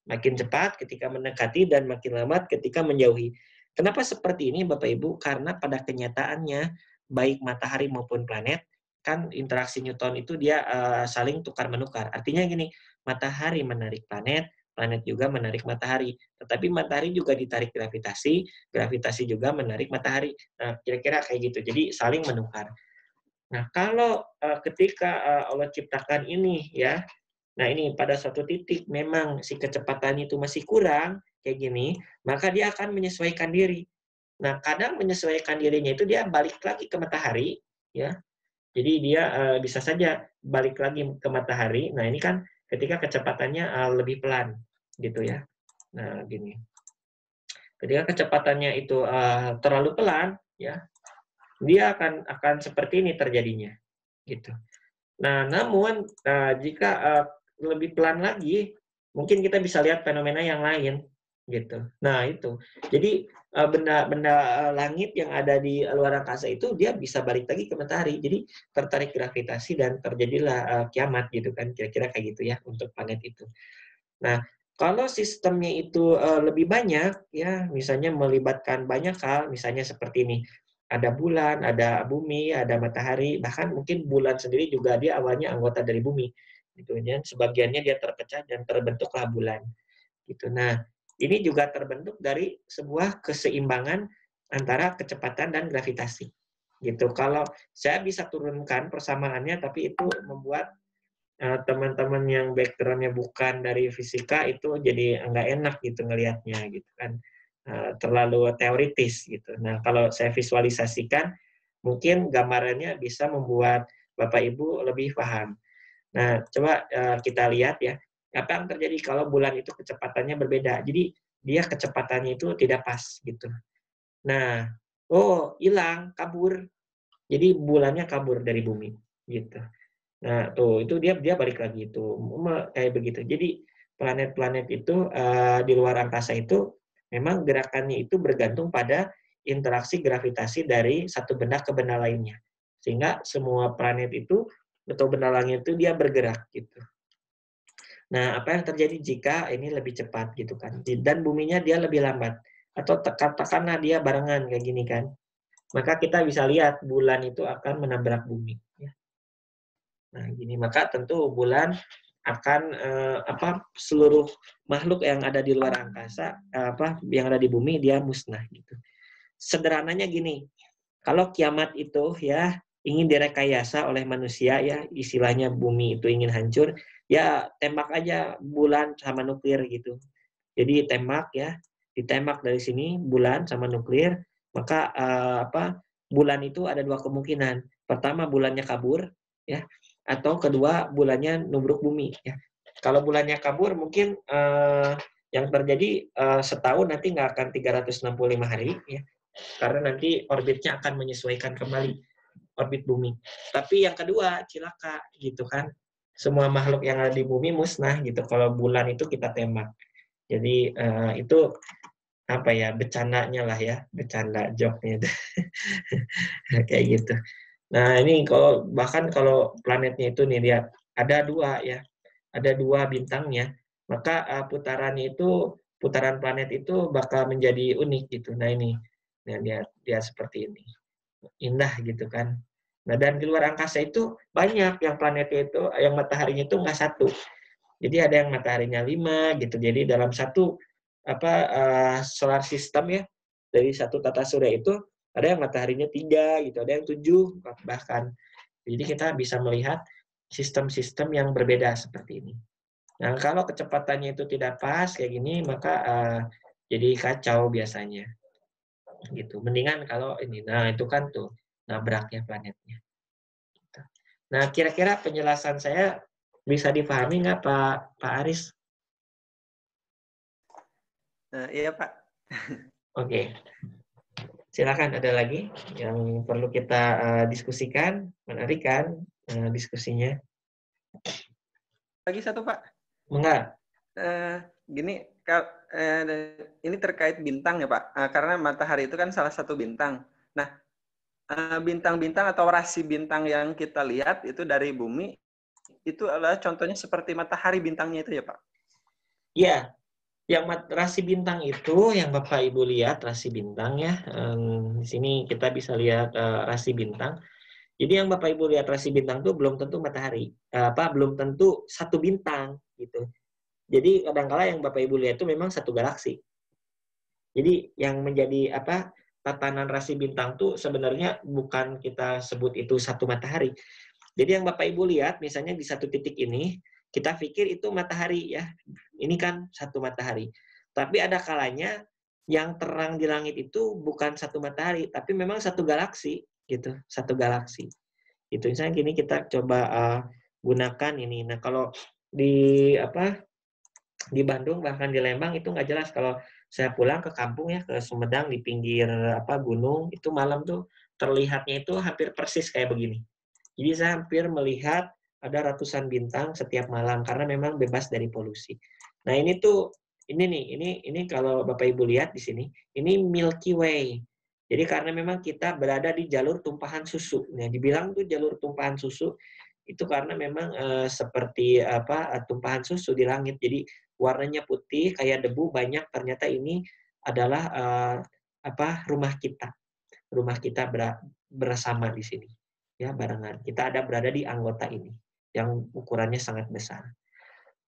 Speaker 2: makin cepat ketika mendekati dan makin lambat ketika menjauhi. Kenapa seperti ini Bapak Ibu? Karena pada kenyataannya baik matahari maupun planet kan interaksi Newton itu dia saling tukar menukar. Artinya gini, matahari menarik planet, planet juga menarik matahari. Tetapi matahari juga ditarik gravitasi, gravitasi juga menarik matahari. Nah, kira-kira kayak gitu. Jadi saling menukar. Nah, kalau ketika Allah ciptakan ini ya, nah ini pada suatu titik memang si kecepatannya itu masih kurang kayak gini, maka dia akan menyesuaikan diri. Nah, kadang menyesuaikan dirinya itu dia balik lagi ke matahari ya. Jadi dia bisa saja balik lagi ke matahari. Nah, ini kan ketika kecepatannya lebih pelan gitu ya. Nah, gini. Ketika kecepatannya itu terlalu pelan ya, dia akan seperti ini terjadinya gitu. Nah, namun jika lebih pelan lagi, mungkin kita bisa lihat fenomena yang lain gitu. Nah, itu. Jadi benda-benda langit yang ada di luar angkasa itu dia bisa balik lagi ke matahari. Jadi tertarik gravitasi dan terjadilah kiamat gitu kan. Kira-kira kayak gitu ya untuk planet itu. Nah, kalau sistemnya itu lebih banyak ya, misalnya melibatkan banyak hal, misalnya seperti ini. Ada bulan, ada bumi, ada matahari, bahkan mungkin bulan sendiri juga dia awalnya anggota dari bumi. Gitu ya. Sebagiannya dia terpecah dan terbentuklah bulan. Gitu. Nah, ini juga terbentuk dari sebuah keseimbangan antara kecepatan dan gravitasi. Gitu. Kalau saya bisa turunkan persamaannya, tapi itu membuat teman-teman yang background-nya bukan dari fisika itu jadi nggak enak gitu ngelihatnya gitu kan. Terlalu teoritis gitu. Nah, kalau saya visualisasikan, mungkin gambarannya bisa membuat Bapak Ibu lebih paham. Nah, coba kita lihat ya, apa yang terjadi kalau bulan itu kecepatannya berbeda. Jadi dia kecepatannya itu tidak pas gitu. Nah, oh hilang, kabur. Jadi bulannya kabur dari bumi gitu. Nah, tuh itu dia balik lagi itu kayak begitu. Jadi planet-planet itu di luar angkasa itu memang gerakannya itu bergantung pada interaksi gravitasi dari satu benda ke benda lainnya. Sehingga semua planet itu atau benda langit itu dia bergerak gitu. Nah, apa yang terjadi jika ini lebih cepat gitu kan? Dan buminya dia lebih lambat atau katakanlah dia barengan kayak gini kan? Maka kita bisa lihat bulan itu akan menabrak bumi. Ya. Nah, gini maka tentu bulan akan seluruh makhluk yang ada di luar angkasa, yang ada di bumi dia musnah gitu. Sederhananya gini, kalau kiamat itu ya ingin direkayasa oleh manusia ya, istilahnya bumi itu ingin hancur, ya tembak aja bulan sama nuklir gitu. Jadi tembak ya, ditembak dari sini bulan sama nuklir, maka bulan itu ada dua kemungkinan. Pertama bulannya kabur ya, atau kedua bulannya nubruk bumi ya. Kalau bulannya kabur mungkin yang terjadi setahun nanti nggak akan 365 hari ya. Karena nanti orbitnya akan menyesuaikan kembali orbit bumi. Tapi yang kedua cilaka gitu kan. Semua makhluk yang ada di bumi musnah gitu kalau bulan itu kita tembak. Jadi itu apa ya, bercandanya lah ya, bercanda joke-nya itu. Kayak gitu. Nah, ini bahkan kalau planetnya itu nih lihat ada dua ya. Ada dua bintangnya, maka putaran planet itu bakal menjadi unik gitu. Nah, ini. Nah, dia seperti ini. Indah gitu kan. Nah, dan di luar angkasa itu banyak yang planetnya itu, yang mataharinya itu nggak satu. Jadi ada yang mataharinya 5 gitu. Jadi dalam satu solar system ya, dari satu tata surya itu ada yang mataharinya 3 gitu, ada yang 7 bahkan. Jadi kita bisa melihat sistem-sistem yang berbeda seperti ini. Nah, kalau kecepatannya itu tidak pas kayak gini, maka jadi kacau biasanya. Gitu. Mendingan kalau ini. Nah, itu kan tuh nabraknya planetnya. Gitu. Nah, kira-kira penjelasan saya bisa dipahami nggak Pak Aris?
Speaker 4: Iya Pak.
Speaker 2: Oke. Silakan, ada lagi yang perlu kita diskusikan? Menarik kan diskusinya?
Speaker 4: Lagi satu Pak.
Speaker 2: Enggak.
Speaker 4: Gini, ini terkait bintang ya Pak. Karena matahari itu kan salah satu bintang. Nah, bintang-bintang atau rasi bintang yang kita lihat itu dari bumi, itu adalah contohnya seperti matahari bintangnya itu ya Pak?
Speaker 2: Iya. Yang rasi bintang itu yang Bapak Ibu lihat rasi bintang ya. Di sini kita bisa lihat rasi bintang. Jadi yang Bapak Ibu lihat rasi bintang itu belum tentu matahari. Belum tentu satu bintang gitu. Jadi kadang-kala yang Bapak Ibu lihat itu memang satu galaksi. Jadi yang menjadi tatanan rasi bintang itu sebenarnya bukan kita sebut itu satu matahari. Jadi yang Bapak Ibu lihat misalnya di satu titik ini, kita pikir itu matahari ya. Ini kan satu matahari. Tapi ada kalanya yang terang di langit itu bukan satu matahari, tapi memang satu galaksi gitu, satu galaksi. Itu misalnya gini kita coba gunakan ini. Nah, kalau di Bandung bahkan di Lembang itu nggak jelas. Kalau saya pulang ke kampung ya, ke Sumedang di pinggir gunung, itu malam tuh terlihatnya itu hampir persis kayak begini. Jadi saya hampir melihat ada ratusan bintang setiap malam karena memang bebas dari polusi. Nah, ini kalau Bapak Ibu lihat di sini, ini Milky Way. Jadi karena memang kita berada di jalur tumpahan susu. Nah, dibilang tuh jalur tumpahan susu itu karena memang seperti tumpahan susu di langit. Jadi warnanya putih kayak debu banyak, ternyata ini adalah rumah kita. Rumah kita bersama di sini. Ya, barengan. Kita berada di anggota ini yang ukurannya sangat besar.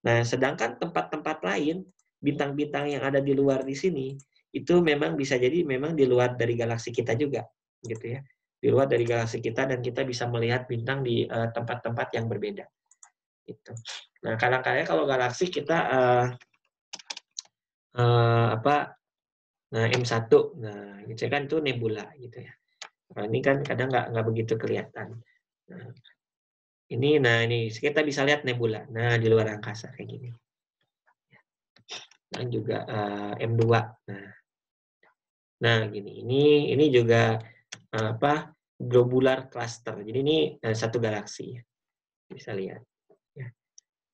Speaker 2: Nah, sedangkan tempat-tempat lain, bintang-bintang yang ada di luar di sini, itu memang bisa jadi memang di luar dari galaksi kita juga, gitu ya. Di luar dari galaksi kita dan kita bisa melihat bintang di tempat-tempat yang berbeda. Gitu. Nah, kadang-kadang kalau galaksi kita M1, nah, gitu kan itu nebula gitu ya. Nah, ini kan kadang nggak begitu kelihatan. Nah, ini kita bisa lihat nebula. Nah, di luar angkasa kayak gini. Dan juga M2. Nah, Nah, gini. Ini juga apa? Globular cluster. Jadi ini satu galaksi. Bisa lihat. Ya.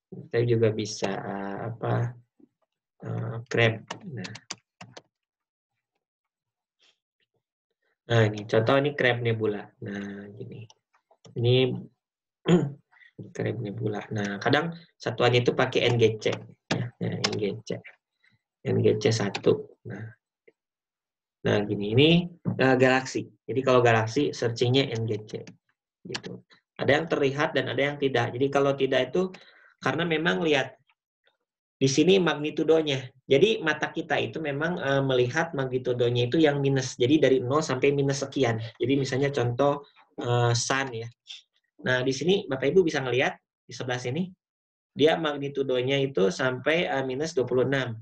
Speaker 2: Kita juga bisa apa? Crab. Nah, ini contoh ini Crab Nebula. Nah, gini. Ini Crab Nebula. Nah, kadang satuannya itu pakai NGC. Ya, NGC. NGC 1. Nah, gini. Ini galaksi. Jadi kalau galaksi, searchingnya NGC. Gitu. Ada yang terlihat dan ada yang tidak. Jadi kalau tidak itu, karena memang lihat, di sini magnitudonya. Jadi mata kita itu memang melihat magnitudonya itu yang minus. Jadi dari 0 sampai minus sekian. Jadi misalnya contoh sun ya. Nah, di sini Bapak Ibu bisa ngelihat di sebelah sini, dia magnitudonya itu sampai minus 26.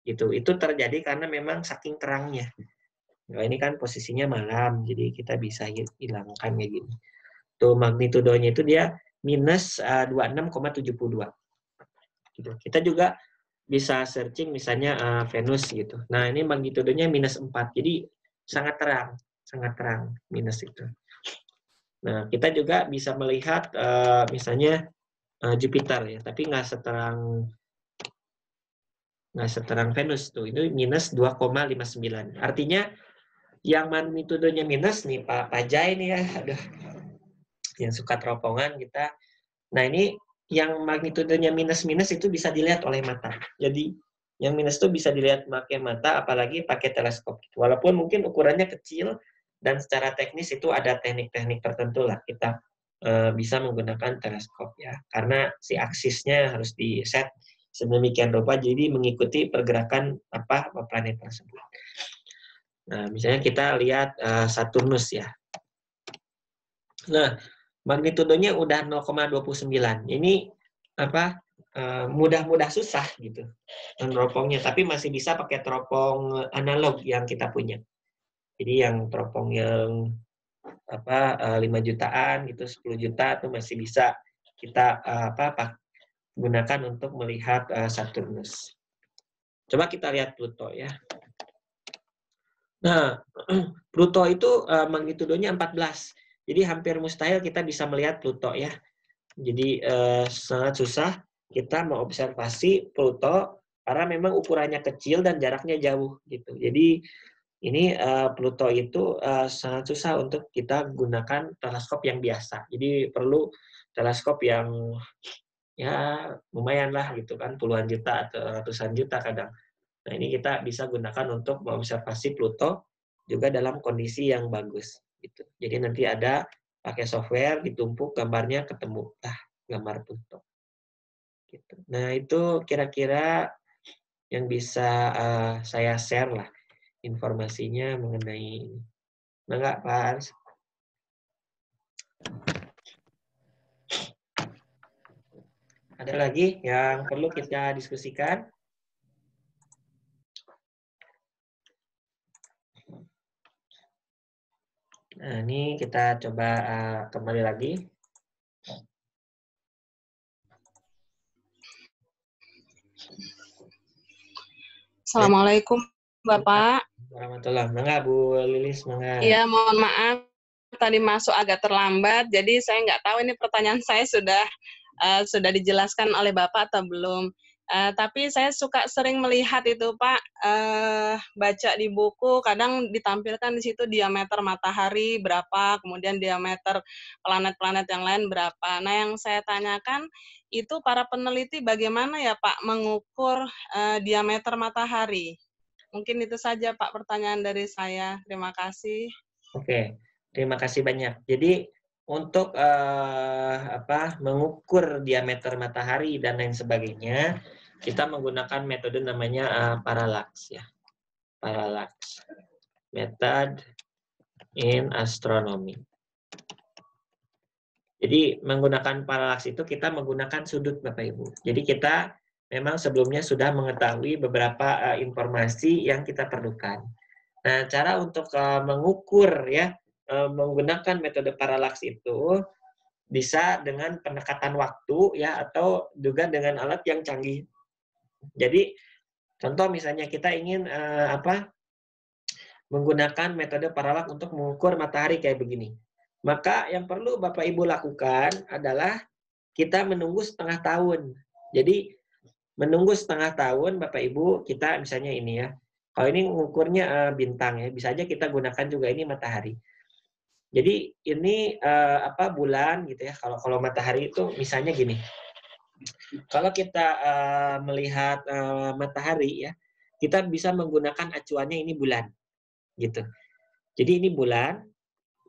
Speaker 2: Gitu. Itu terjadi karena memang saking terangnya. Nah, ini kan posisinya malam, jadi kita bisa hilangkan kayak gini. Tuh magnitudonya itu dia minus 26,72. Gitu. Kita juga bisa searching misalnya Venus gitu. Nah, ini magnitudonya minus 4. Jadi sangat terang minus itu. Nah, kita juga bisa melihat misalnya Jupiter ya, tapi nggak seterang Venus tuh. Itu minus 2,59. Artinya yang magnitudonya minus nih Pak Jai nih ya, aduh, yang suka teropongan kita. Nah, ini yang magnitudonya minus-minus itu bisa dilihat oleh mata. Jadi yang minus itu bisa dilihat pakai mata, apalagi pakai teleskop. Walaupun mungkin ukurannya kecil dan secara teknis itu ada teknik-teknik tertentu lah kita bisa menggunakan teleskop ya, karena si aksisnya harus di set sedemikian rupa jadi mengikuti pergerakan planet tersebut. Nah, misalnya kita lihat Saturnus ya. Nah, magnitudonya udah 0,29. Ini mudah-mudah susah gitu teropongnya, tapi masih bisa pakai teropong analog yang kita punya. Jadi yang teropong yang 5 jutaan gitu, 10 juta itu masih bisa kita gunakan untuk melihat Saturnus. Coba kita lihat Pluto ya. Nah, Pluto itu magnitudonya 14. Jadi hampir mustahil kita bisa melihat Pluto ya. Jadi sangat susah kita mengobservasi Pluto karena memang ukurannya kecil dan jaraknya jauh gitu. Jadi ini Pluto itu sangat susah untuk kita gunakan teleskop yang biasa. Jadi perlu teleskop yang ya lumayan lah gitu kan, puluhan juta atau ratusan juta kadang. Nah, ini kita bisa gunakan untuk mengobservasi Pluto juga dalam kondisi yang bagus gitu. Jadi nanti ada pakai software ditumpuk gambarnya ketemu gambar Pluto. Gitu. Nah, itu kira-kira yang bisa saya share lah informasinya mengenai ini. Enggak, Pak Aris? Ada lagi yang perlu kita diskusikan? Nah, ini kita coba kembali lagi.
Speaker 8: Assalamualaikum, Bapak.
Speaker 2: Warahmatullahi wabarakatuh. Bu Lilis, semangat.
Speaker 8: Iya, mohon maaf. Tadi masuk agak terlambat, jadi saya nggak tahu ini pertanyaan saya sudah dijelaskan oleh Bapak atau belum. Tapi saya suka sering melihat itu, Pak, baca di buku, kadang ditampilkan di situ diameter matahari berapa, kemudian diameter planet-planet yang lain berapa. Nah, yang saya tanyakan, itu para peneliti bagaimana ya, Pak, mengukur diameter matahari? Mungkin itu saja, Pak, pertanyaan dari saya. Terima kasih.
Speaker 2: Oke, terima kasih banyak. Jadi, untuk mengukur diameter matahari dan lain sebagainya, kita menggunakan metode namanya parallax ya. Parallax method in astronomy. Jadi menggunakan parallax itu kita menggunakan sudut Bapak Ibu. Jadi kita memang sebelumnya sudah mengetahui beberapa informasi yang kita perlukan. Nah, cara untuk mengukur ya menggunakan metode parallax itu bisa dengan pendekatan waktu ya atau juga dengan alat yang canggih. Jadi contoh misalnya kita ingin menggunakan metode paralak untuk mengukur matahari kayak begini. Maka yang perlu Bapak Ibu lakukan adalah kita menunggu setengah tahun. Jadi menunggu setengah tahun Bapak Ibu, kita misalnya ini ya. Kalau ini mengukurnya bintang ya, bisa aja kita gunakan juga ini matahari. Jadi ini bulan gitu ya. Kalau matahari itu misalnya gini. Kalau kita melihat matahari ya, kita bisa menggunakan acuannya ini bulan gitu. Jadi ini bulan,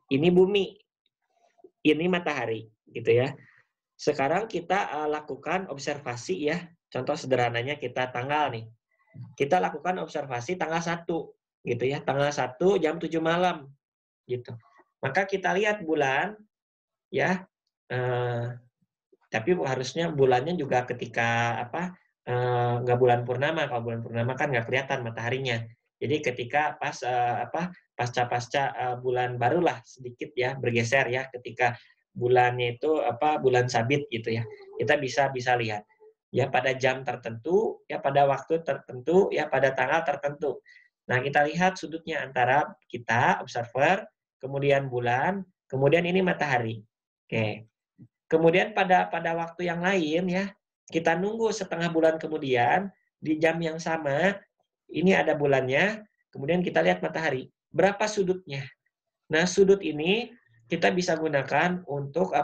Speaker 2: ini bumi, ini matahari gitu ya. Sekarang kita lakukan observasi ya. Contoh sederhananya kita tanggal nih. Kita lakukan observasi tanggal 1 gitu ya. Tanggal 1 jam 7 malam gitu. Maka kita lihat bulan ya. Tapi harusnya bulannya juga ketika nggak bulan purnama. Kalau bulan purnama kan nggak kelihatan mataharinya. Jadi ketika pasca bulan barulah sedikit ya bergeser ya, ketika bulannya itu bulan sabit gitu ya, kita bisa lihat ya pada jam tertentu ya, pada waktu tertentu ya, pada tanggal tertentu. Nah, kita lihat sudutnya antara kita observer, kemudian bulan, kemudian ini matahari. Oke. Kemudian pada waktu yang lain ya, kita nunggu setengah bulan kemudian di jam yang sama, ini ada bulannya, kemudian kita lihat matahari. Berapa sudutnya? Nah, sudut ini kita bisa gunakan untuk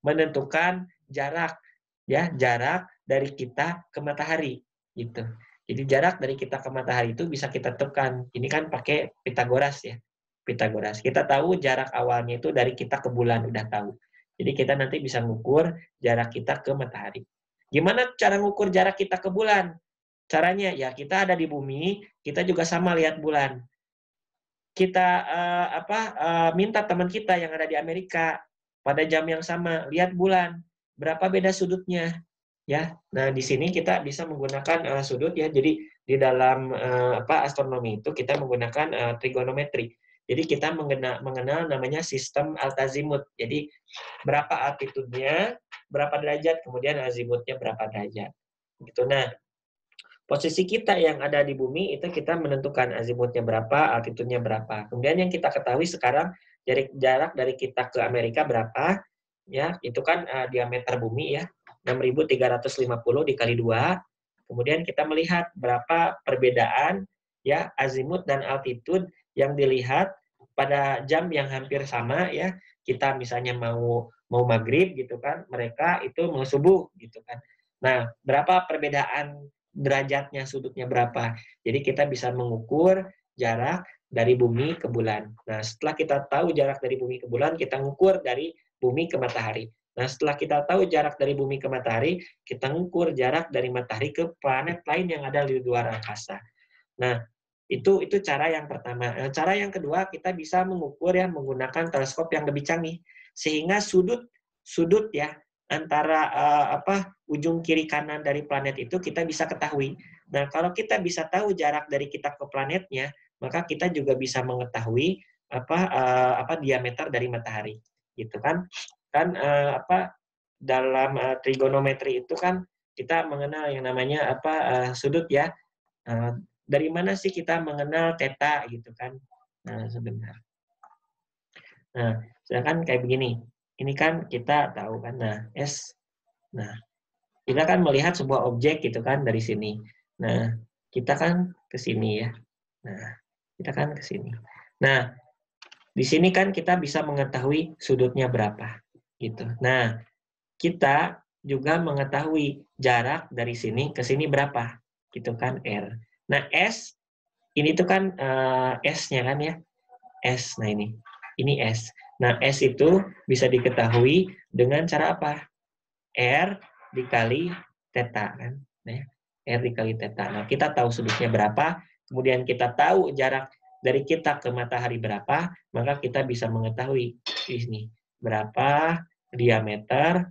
Speaker 2: menentukan jarak ya, jarak dari kita ke matahari gitu. Jadi jarak dari kita ke matahari itu bisa kita tentukan. Ini kan pakai Pitagoras ya. Pitagoras. Kita tahu jarak awalnya itu dari kita ke bulan, udah tahu. Jadi kita nanti bisa ngukur jarak kita ke matahari. Gimana cara ngukur jarak kita ke bulan? Caranya ya kita ada di bumi, kita juga sama lihat bulan. Kita minta teman kita yang ada di Amerika pada jam yang sama lihat bulan, berapa beda sudutnya ya. Nah, di sini kita bisa menggunakan sudut ya. Jadi di dalam astronomi itu kita menggunakan trigonometri. Jadi kita mengenal namanya sistem altazimut. Jadi berapa altitude-nya, berapa derajat, kemudian azimutnya berapa derajat. Gitu. Nah, posisi kita yang ada di bumi itu kita menentukan azimutnya berapa, altitude-nya berapa. Kemudian yang kita ketahui sekarang jarak dari kita ke Amerika berapa, ya itu kan diameter bumi ya, 6.350 dikali 2. Kemudian kita melihat berapa perbedaan ya azimut dan altitude yang dilihat pada jam yang hampir sama ya. Kita misalnya mau maghrib gitu kan, mereka itu mau subuh gitu kan. Nah, berapa perbedaan derajatnya, sudutnya berapa. Jadi kita bisa mengukur jarak dari bumi ke bulan. Nah, setelah kita tahu jarak dari bumi ke bulan, kita mengukur dari bumi ke matahari. Nah, setelah kita tahu jarak dari bumi ke matahari, kita mengukur jarak dari matahari ke planet lain yang ada di luar angkasa. Nah, itu cara yang pertama. Nah, cara yang kedua, kita bisa mengukur ya menggunakan teleskop yang lebih canggih. Sehingga sudut ya antara ujung kiri kanan dari planet itu kita bisa ketahui. Nah, kalau kita bisa tahu jarak dari kita ke planetnya, maka kita juga bisa mengetahui diameter dari matahari, gitu kan? Kan dalam trigonometri itu kan kita mengenal yang namanya sudut ya. Dari mana sih kita mengenal theta gitu kan? Nah, sebentar. Nah, sedangkan kayak begini. Ini kan kita tahu kan, nah kita kan melihat sebuah objek gitu kan dari sini. Nah, kita kan ke sini ya. Nah, kita kan ke sini. Nah, di sini kan kita bisa mengetahui sudutnya berapa gitu. Nah, kita juga mengetahui jarak dari sini ke sini berapa gitu kan, R. Nah, S ini tuh kan S-nya kan ya. S. Nah, ini S. Nah, S itu bisa diketahui dengan cara apa? R dikali theta kan. Nah, R dikali theta. Nah, kita tahu sudutnya berapa, kemudian kita tahu jarak dari kita ke matahari berapa, maka kita bisa mengetahui di sini berapa diameter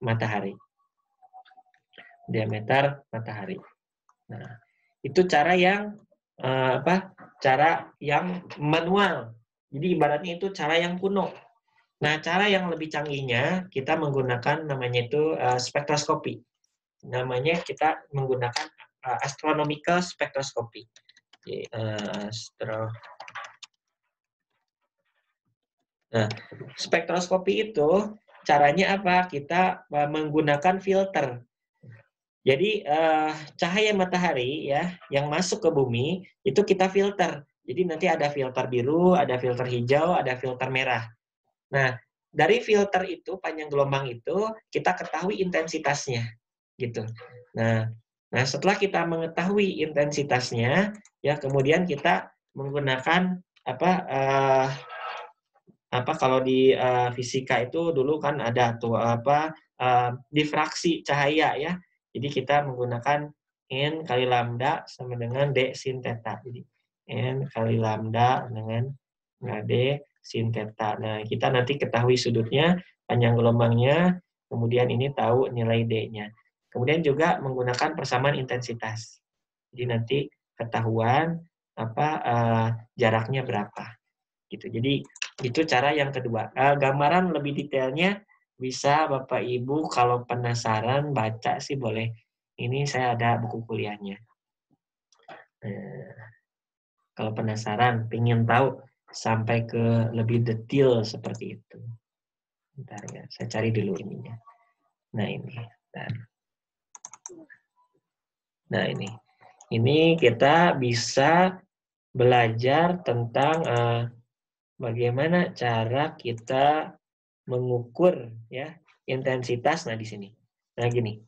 Speaker 2: matahari. Diameter matahari. Nah, itu cara yang cara yang manual. Jadi ibaratnya itu cara yang kuno. Nah, cara yang lebih canggihnya kita menggunakan namanya itu spektroskopi. Namanya kita menggunakan astronomical spectroscopy. Nah, spektroskopi itu caranya apa? Kita menggunakan filter. Jadi cahaya matahari ya yang masuk ke bumi itu kita filter. Jadi nanti ada filter biru, ada filter hijau, ada filter merah. Nah, dari filter itu panjang gelombang itu kita ketahui intensitasnya gitu. Nah, setelah kita mengetahui intensitasnya ya kemudian kita menggunakan kalau di fisika itu dulu kan ada tuh difraksi cahaya ya. Jadi kita menggunakan N kali lambda sama dengan D sin theta. Jadi N kali lambda dengan D sin theta. Nah, kita nanti ketahui sudutnya, panjang gelombangnya, kemudian ini tahu nilai D-nya. Kemudian juga menggunakan persamaan intensitas. Jadi nanti ketahuan jaraknya berapa. Gitu. Jadi itu cara yang kedua. Gambaran lebih detailnya bisa Bapak Ibu kalau penasaran baca sih boleh. Ini saya ada buku kuliahnya. Kalau penasaran, pengen tahu sampai ke lebih detail seperti itu. Bentar ya, saya cari dulu ininya. Nah ini. Bentar. Nah ini. Ini kita bisa belajar tentang bagaimana cara kita mengukur ya intensitas. Nah di sini. Nah gini.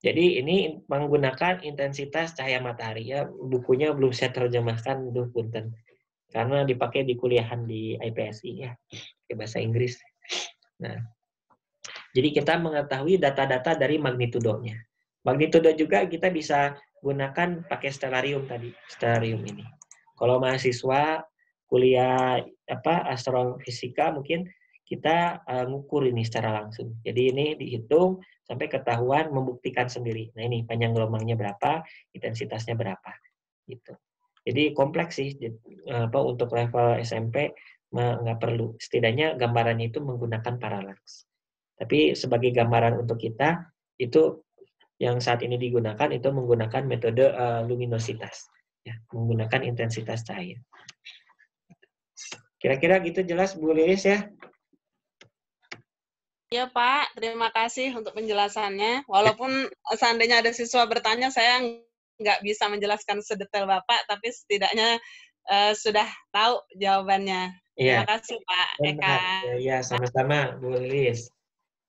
Speaker 2: Jadi ini menggunakan intensitas cahaya matahari ya. Bukunya belum saya terjemahkan, punten. Karena dipakai di kuliahan di IPSI ya, pakai bahasa Inggris. Nah, jadi kita mengetahui data-data dari magnitudonya. Magnitudo juga kita bisa gunakan pakai stellarium tadi, stellarium ini. Kalau mahasiswa kuliah astrofisika mungkin kita ngukur ini secara langsung. Jadi ini dihitung sampai ketahuan membuktikan sendiri. Nah ini panjang gelombangnya berapa, intensitasnya berapa, gitu. Jadi kompleks sih. Untuk level SMP nggak perlu. Setidaknya gambarannya itu menggunakan paralax. Tapi sebagai gambaran untuk kita itu yang saat ini digunakan itu menggunakan metode luminositas, ya, menggunakan intensitas cahaya. Kira-kira gitu jelas Bu Lilis ya?
Speaker 8: Iya Pak, terima kasih untuk penjelasannya. Walaupun seandainya ada siswa bertanya, saya nggak bisa menjelaskan sedetail Bapak, tapi setidaknya sudah tahu jawabannya.
Speaker 2: Iya.
Speaker 8: Terima kasih Pak Eka.
Speaker 2: Ya, sama-sama Bu Lilis.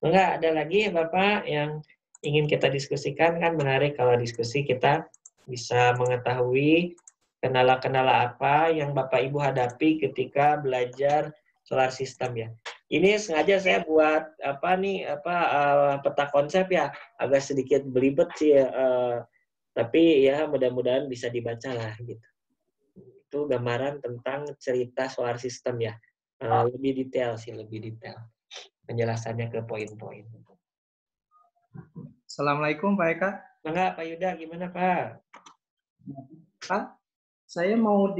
Speaker 2: Enggak ada lagi Bapak yang ingin kita diskusikan? Kan menarik kalau diskusi kita bisa mengetahui kendala-kendala apa yang Bapak Ibu hadapi ketika belajar solar system ya. Ini sengaja saya buat peta konsep ya, agak sedikit belibet sih ya, tapi ya mudah-mudahan bisa dibaca lah gitu. Itu gambaran tentang cerita solar system ya, lebih detail sih, lebih detail penjelasannya ke poin-poin.
Speaker 9: Assalamualaikum Pak Eka.
Speaker 2: Enggak, Pak Yuda, gimana Pak?
Speaker 9: Pak, saya mau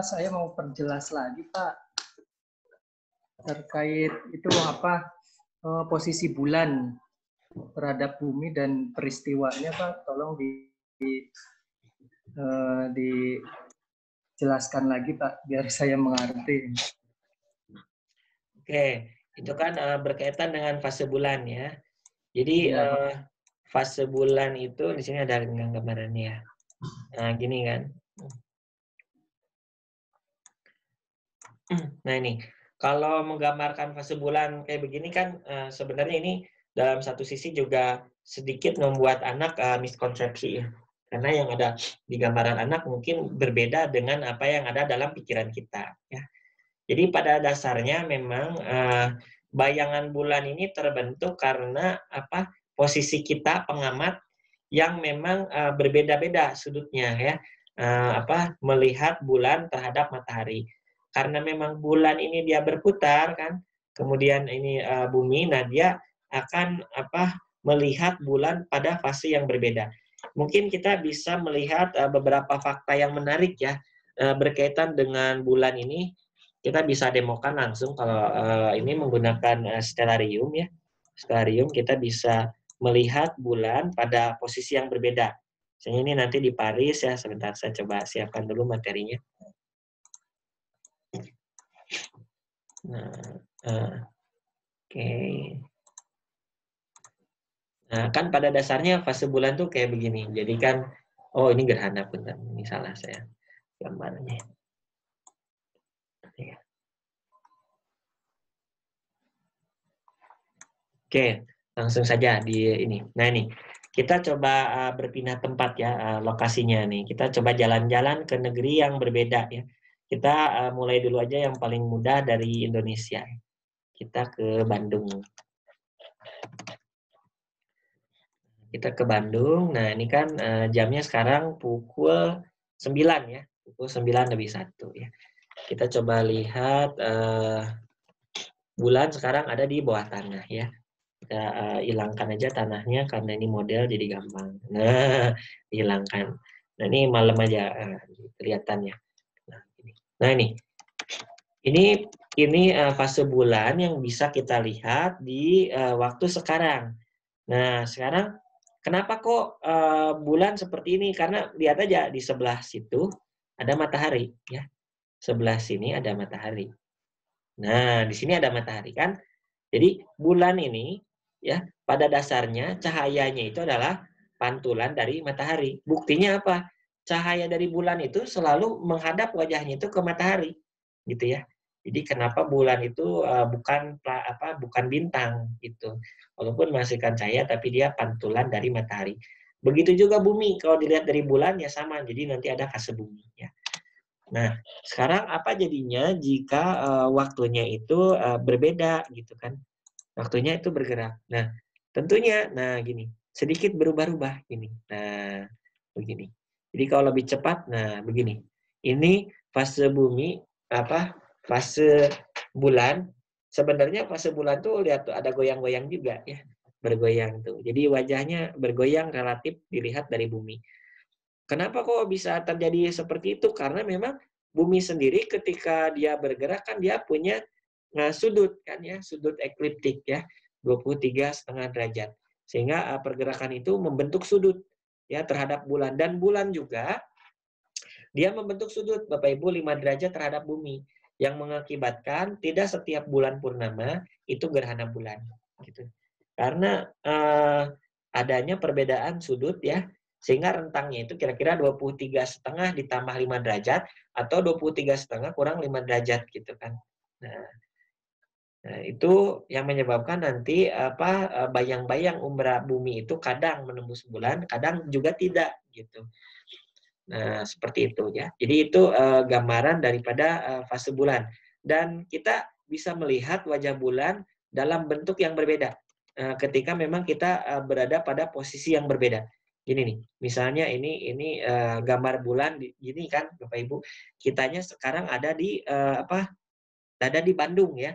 Speaker 9: saya mau perjelas lagi Pak terkait itu posisi bulan terhadap bumi dan peristiwanya Pak. Tolong dijelaskan lagi Pak biar saya mengerti.
Speaker 2: Oke, itu kan berkaitan dengan fase bulan ya. Jadi fase bulan itu di sini ada gambarannya ya. Nah, gini kan. Nah, ini kalau menggambarkan fase bulan kayak begini kan sebenarnya ini dalam satu sisi juga sedikit membuat anak miskonsepsi ya. Karena yang ada di gambaran anak mungkin berbeda dengan apa yang ada dalam pikiran kita ya. Jadi pada dasarnya memang bayangan bulan ini terbentuk karena posisi kita pengamat yang memang berbeda-beda sudutnya ya, melihat bulan terhadap matahari. Karena memang bulan ini dia berputar kan, kemudian ini bumi, nah dia akan melihat bulan pada fase yang berbeda. Mungkin kita bisa melihat beberapa fakta yang menarik ya berkaitan dengan bulan ini. Kita bisa demokan langsung kalau ini menggunakan stellarium ya. Stellarium kita bisa melihat bulan pada posisi yang berbeda. Misalnya ini nanti di Paris ya, sebentar saya coba siapkan dulu materinya. Nah, oke. Nah, kan pada dasarnya fase bulan tuh kayak begini. Jadi kan, oh ini gerhana, bentar. Ini salah saya gambarnya. Ya. Oke, langsung saja di ini. Nah ini, kita coba berpindah tempat ya, lokasinya nih. Kita coba jalan-jalan ke negeri yang berbeda ya. Kita mulai dulu aja yang paling mudah dari Indonesia. Kita ke Bandung. Kita ke Bandung. Nah ini kan jamnya sekarang pukul 9 ya. Pukul 9 lebih 1 ya. Kita coba lihat bulan sekarang ada di bawah tanah ya. Kita hilangkan aja tanahnya karena ini model jadi gampang. Nah, hilangkan. Nah, ini malam aja kelihatannya. Nah, ini fase bulan yang bisa kita lihat di waktu sekarang. Nah, sekarang kenapa kok bulan seperti ini? Karena lihat aja di sebelah situ ada matahari ya. Sebelah sini ada matahari. Nah, di sini ada matahari kan? Jadi bulan ini ya pada dasarnya cahayanya itu adalah pantulan dari matahari. Buktinya apa? Cahaya dari bulan itu selalu menghadap wajahnya itu ke matahari, gitu ya. Jadi kenapa bulan itu bukan bintang gitu. Walaupun menghasilkan cahaya tapi dia pantulan dari matahari. Begitu juga bumi, kalau dilihat dari bulan ya sama. Jadi nanti ada fase bumi ya. Nah, sekarang apa jadinya jika waktunya itu berbeda gitu kan? Waktunya itu bergerak. Nah, tentunya, gini, sedikit berubah-ubah gini. Nah, begini. Jadi kalau lebih cepat, nah begini. Ini fase bumi, fase bulan. Sebenarnya fase bulan tuh lihat tuh ada goyang-goyang juga ya, bergoyang tuh. Jadi wajahnya bergoyang relatif dilihat dari bumi. Kenapa kok bisa terjadi seperti itu? Karena memang bumi sendiri ketika dia bergerak kan dia punya sudut kan ya, sudut ekliptik ya, 23,5 derajat. Sehingga pergerakan itu membentuk sudut ya terhadap bulan, dan bulan juga dia membentuk sudut Bapak Ibu 5 derajat terhadap bumi yang mengakibatkan tidak setiap bulan purnama itu gerhana bulan gitu. Karena adanya perbedaan sudut ya, sehingga rentangnya itu kira-kira 23,5 ditambah 5 derajat atau 23,5 kurang 5 derajat gitu kan. Nah, itu yang menyebabkan nanti bayang-bayang umbra bumi itu kadang menembus bulan, kadang juga tidak gitu. Nah, seperti itu ya. Jadi itu gambaran daripada fase bulan, dan kita bisa melihat wajah bulan dalam bentuk yang berbeda ketika memang kita berada pada posisi yang berbeda. Gini nih, misalnya ini gambar bulan gini kan Bapak Ibu. Kitanya sekarang ada di Bandung ya.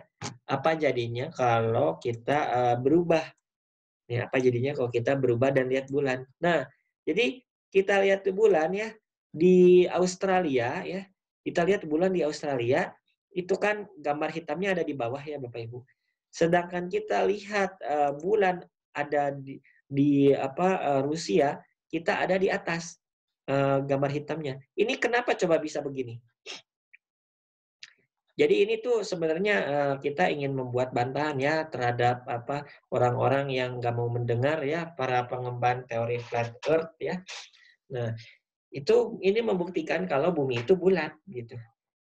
Speaker 2: Apa jadinya kalau kita berubah? Ya, apa jadinya kalau kita berubah dan lihat bulan? Nah, jadi kita lihat bulan ya di Australia ya. Kita lihat bulan di Australia itu kan gambar hitamnya ada di bawah ya Bapak Ibu. Sedangkan kita lihat bulan ada di Rusia, kita ada di atas gambar hitamnya. Ini kenapa coba bisa begini? Jadi ini tuh sebenarnya kita ingin membuat bantahan ya terhadap orang-orang yang nggak mau mendengar ya, para pengemban teori flat earth ya. Nah, ini membuktikan kalau bumi itu bulat gitu.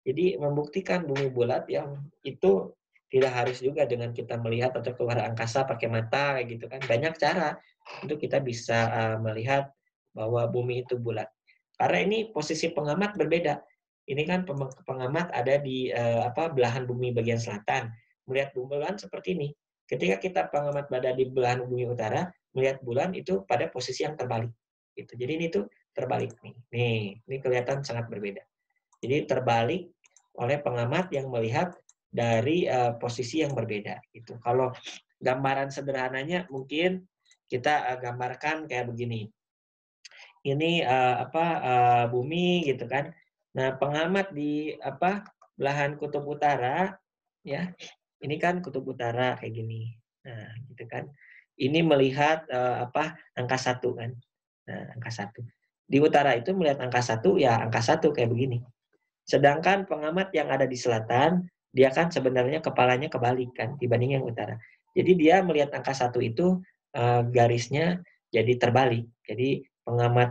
Speaker 2: Jadi membuktikan bumi bulat yang itu tidak harus juga dengan kita melihat atau keluar angkasa pakai mata gitu kan. Banyak cara untuk kita bisa melihat bahwa bumi itu bulat. Karena ini posisi pengamat berbeda. Ini kan pengamat ada di belahan bumi bagian selatan, melihat bulan seperti ini. Ketika kita pengamat berada di belahan bumi utara, melihat bulan itu pada posisi yang terbalik. Gitu. Jadi ini tuh terbalik nih. Ini kelihatan sangat berbeda. Jadi terbalik oleh pengamat yang melihat dari posisi yang berbeda. Gitu. Kalau gambaran sederhananya mungkin kita gambarkan kayak begini. Ini bumi gitu kan. Nah, pengamat di belahan kutub utara ya. Ini kan kutub utara kayak gini. Nah, gitu kan. Ini melihat angka 1 kan. Nah, angka 1. Di utara itu melihat angka 1 ya angka 1 kayak begini. Sedangkan pengamat yang ada di selatan dia kan sebenarnya kepalanya kebalik kan dibanding yang utara. Jadi dia melihat angka 1 itu garisnya jadi terbalik. Jadi pengamat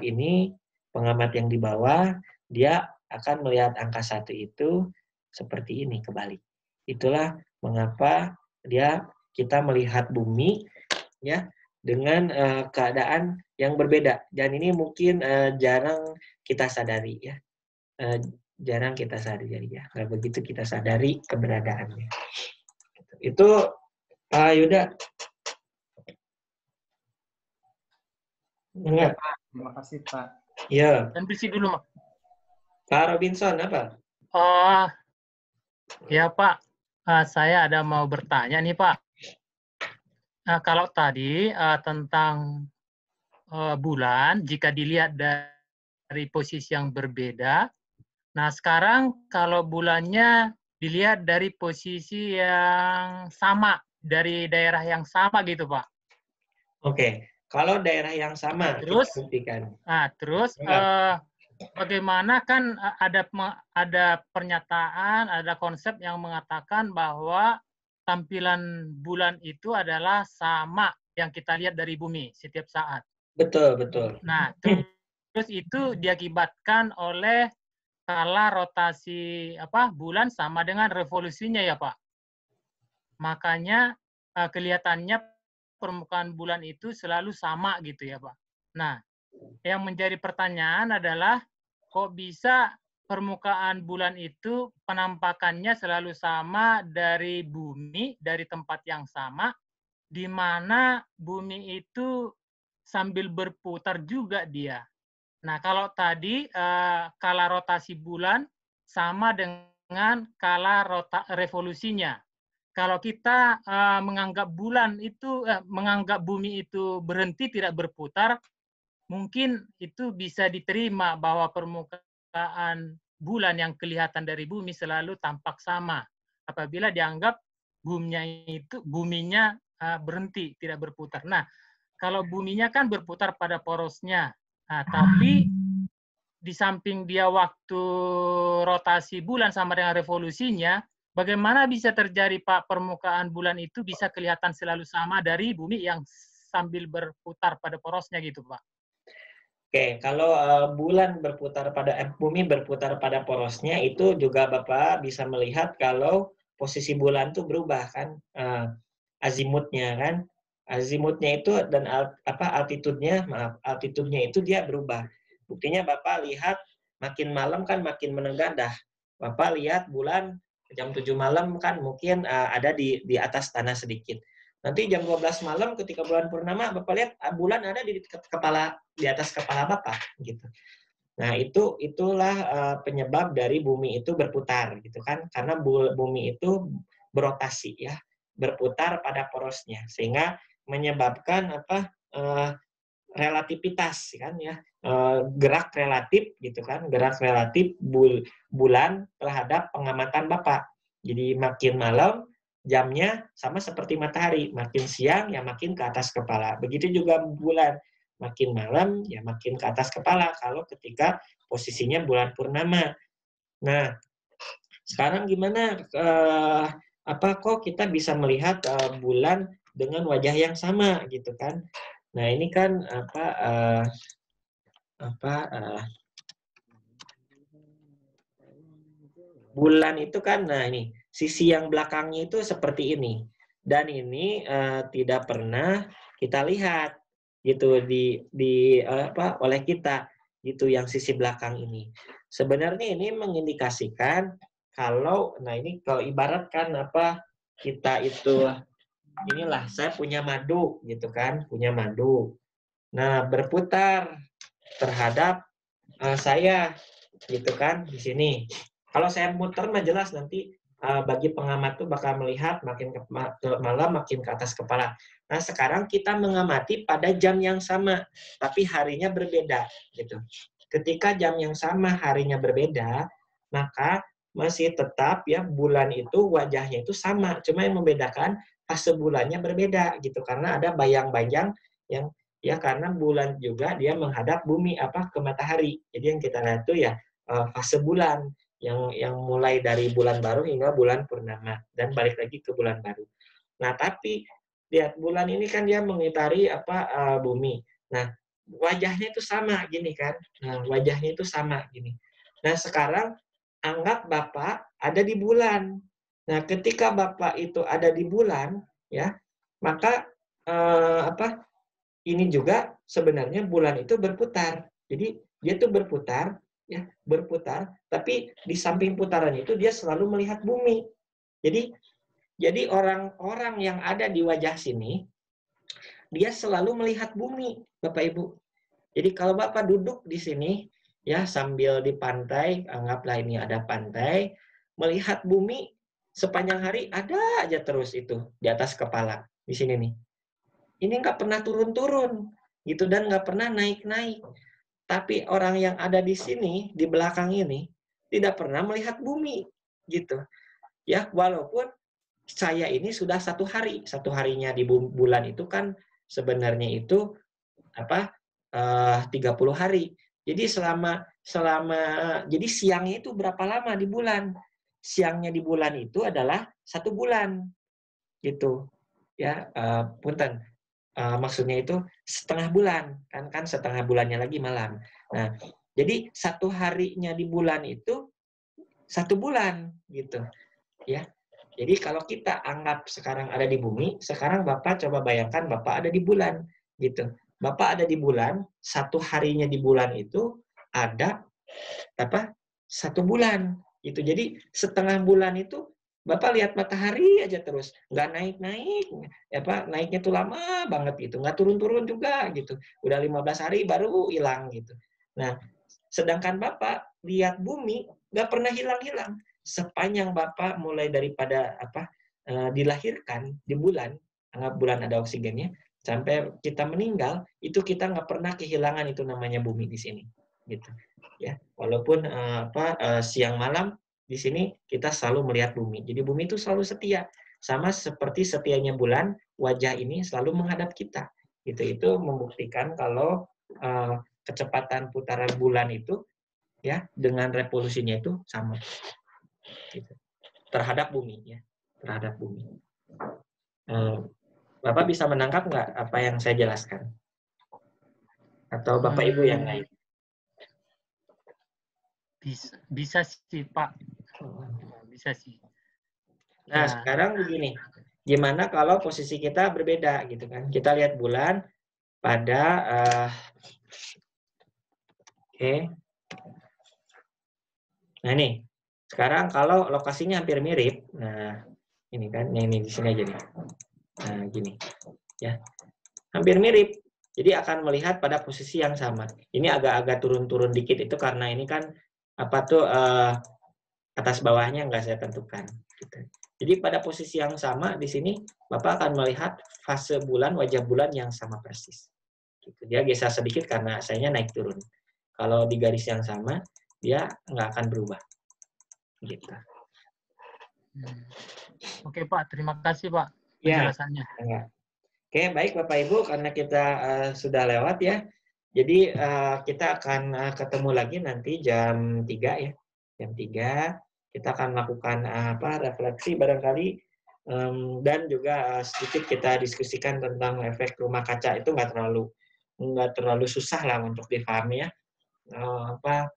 Speaker 2: yang di bawah, dia akan melihat angka 1 itu seperti ini, kebalik. Itulah mengapa kita melihat bumi ya dengan keadaan yang berbeda. Dan ini mungkin jarang kita sadari ya. Jarang kita sadari ya. Nggak begitu kita sadari keberadaannya. Itu Pak Yuda. Enggak.
Speaker 9: Terima kasih, Pak.
Speaker 2: Iya.
Speaker 10: Dan bersih dulu, Mak.
Speaker 2: Pak Robinson, apa?
Speaker 10: Oh, ya Pak. Saya ada mau bertanya nih, Pak. Kalau tadi tentang bulan, jika dilihat dari posisi yang berbeda, nah sekarang kalau bulannya dilihat dari posisi yang sama, dari daerah yang sama gitu, Pak.
Speaker 2: Oke. Kalau daerah yang sama,
Speaker 10: terus,
Speaker 2: kita buktikan.
Speaker 10: Terus bagaimana kan ada pernyataan, ada konsep yang mengatakan bahwa tampilan bulan itu adalah sama yang kita lihat dari bumi setiap saat.
Speaker 2: Betul, betul.
Speaker 10: Nah, terus itu diakibatkan oleh skala rotasi bulan sama dengan revolusinya ya, Pak. Makanya kelihatannya permukaan bulan itu selalu sama gitu ya, Pak. Nah, yang menjadi pertanyaan adalah kok bisa permukaan bulan itu penampakannya selalu sama dari bumi, dari tempat yang sama, di mana bumi itu sambil berputar juga dia. Nah, kalau tadi skala rotasi bulan sama dengan skala revolusinya. Kalau kita menganggap menganggap bumi itu berhenti tidak berputar, mungkin itu bisa diterima bahwa permukaan bulan yang kelihatan dari bumi selalu tampak sama. Apabila dianggap buminya berhenti tidak berputar. Nah, kalau buminya kan berputar pada porosnya, tapi di samping dia waktu rotasi bulan sama dengan revolusinya, bagaimana bisa terjadi Pak permukaan bulan itu bisa kelihatan selalu sama dari bumi yang sambil berputar pada porosnya gitu Pak?
Speaker 2: Oke, kalau bumi berputar pada porosnya itu juga Bapak bisa melihat kalau posisi bulan itu berubah kan, azimutnya kan, azimutnya itu dan altitudenya itu dia berubah. Buktinya Bapak lihat makin malam kan makin menengah. Bapak lihat bulan jam 7 malam kan mungkin ada di atas tanah sedikit. Nanti jam 12 malam ketika bulan purnama Bapak lihat bulan ada di atas kepala Bapak gitu. Nah, itulah penyebab dari bumi itu berputar gitu kan, karena bumi itu berotasi ya, berputar pada porosnya sehingga menyebabkan relativitas kan ya, gerak relatif gitu kan, gerak relatif bulan terhadap pengamatan Bapak. Jadi makin malam jamnya sama seperti matahari, makin siang ya makin ke atas kepala. Begitu juga bulan, makin malam ya makin ke atas kepala kalau ketika posisinya bulan purnama. Nah, sekarang gimana kok kita bisa melihat bulan dengan wajah yang sama gitu kan? Nah, ini kan bulan itu kan, nah ini sisi yang belakangnya itu seperti ini, dan ini tidak pernah kita lihat gitu oleh kita gitu yang sisi belakang ini. Sebenarnya ini mengindikasikan kalau, nah ini kalau ibaratkan kita itu inilah saya punya madu gitu kan, punya madu. Nah, berputar terhadap saya gitu kan di sini. Kalau saya muter mah jelas nanti bagi pengamat tuh bakal melihat makin ke malam makin ke atas kepala. Nah, sekarang kita mengamati pada jam yang sama tapi harinya berbeda gitu. Ketika jam yang sama harinya berbeda, maka masih tetap ya bulan itu wajahnya itu sama, cuma yang membedakan fase bulannya berbeda gitu karena ada bayang-bayang yang ya karena bulan juga dia menghadap bumi ke matahari. Jadi yang kita lihat itu ya fase bulan yang mulai dari bulan baru hingga bulan purnama dan balik lagi ke bulan baru. Nah, tapi lihat bulan ini kan dia mengitari bumi. Nah, wajahnya itu sama gini kan. Nah, wajahnya itu sama gini. Nah, sekarang anggap Bapak ada di bulan. Nah, ketika Bapak itu ada di bulan, ya, maka ini juga sebenarnya bulan itu berputar. Jadi dia tuh berputar, ya, berputar, tapi di samping putaran itu dia selalu melihat bumi. Jadi orang-orang yang ada di wajah sini, dia selalu melihat bumi, Bapak Ibu. Jadi kalau Bapak duduk di sini, ya, sambil di pantai, anggaplah ini ada pantai, melihat bumi sepanjang hari ada aja terus itu di atas kepala di sini nih. Ini nggak pernah turun-turun gitu dan nggak pernah naik-naik. Tapi orang yang ada di sini di belakang ini tidak pernah melihat bumi gitu. Ya, walaupun saya ini sudah 1 hari, 1 harinya di bulan itu kan sebenarnya itu 30 hari. Jadi jadi siangnya itu berapa lama di bulan? Siangnya di bulan itu adalah 1 bulan gitu. Ya, punten. Maksudnya itu setengah bulan, kan setengah bulannya lagi malam. Nah, jadi 1 harinya di bulan itu 1 bulan gitu, ya. Jadi kalau kita anggap sekarang ada di bumi, sekarang Bapak coba bayangkan Bapak ada di bulan, gitu. Bapak ada di bulan, 1 harinya di bulan itu ada 1 bulan, gitu. Jadi setengah bulan itu Bapak lihat matahari aja terus, nggak naik-naik, naiknya tuh lama banget gitu, nggak turun-turun juga gitu. Udah 15 hari baru hilang gitu. Nah, sedangkan Bapak lihat bumi nggak pernah hilang-hilang. Sepanjang Bapak mulai daripada dilahirkan di bulan, anggap bulan ada oksigennya, sampai kita meninggal, itu kita nggak pernah kehilangan itu namanya bumi di sini, gitu. Ya, walaupun siang malam di sini kita selalu melihat bumi. Jadi bumi itu selalu setia, sama seperti setianya bulan, wajah ini selalu menghadap kita. Itu membuktikan kalau kecepatan putaran bulan itu, ya, dengan revolusinya itu sama. Gitu. Terhadap bumi, ya, terhadap bumi. Bapak bisa menangkap nggak apa yang saya jelaskan? Atau Bapak Ibu yang lain?
Speaker 10: Bisa sih, Pak. Bisa sih.
Speaker 2: Nah, sekarang begini. Gimana kalau posisi kita berbeda gitu kan? Kita lihat bulan pada Nah, ini. Sekarang kalau lokasinya hampir mirip. Nah, ini kan, ini di sini aja nih. Nah, gini. Ya. Hampir mirip. Jadi akan melihat pada posisi yang sama. Ini agak-agak turun-turun dikit itu karena ini kan atas bawahnya nggak saya tentukan. Gitu. Jadi pada posisi yang sama di sini Bapak akan melihat fase bulan, wajah bulan yang sama persis. Gitu. Dia geser sedikit karena sayanya naik turun. Kalau di garis yang sama dia nggak akan berubah. Gitu.
Speaker 10: Oke Pak, terima kasih Pak penjelasannya.
Speaker 2: Ya. Oke, baik Bapak Ibu, karena kita sudah lewat ya. Jadi kita akan ketemu lagi nanti jam 3 ya. Jam 3 kita akan melakukan refleksi barangkali dan juga sedikit kita diskusikan tentang efek rumah kaca. Itu nggak terlalu susah lah untuk dipahami ya.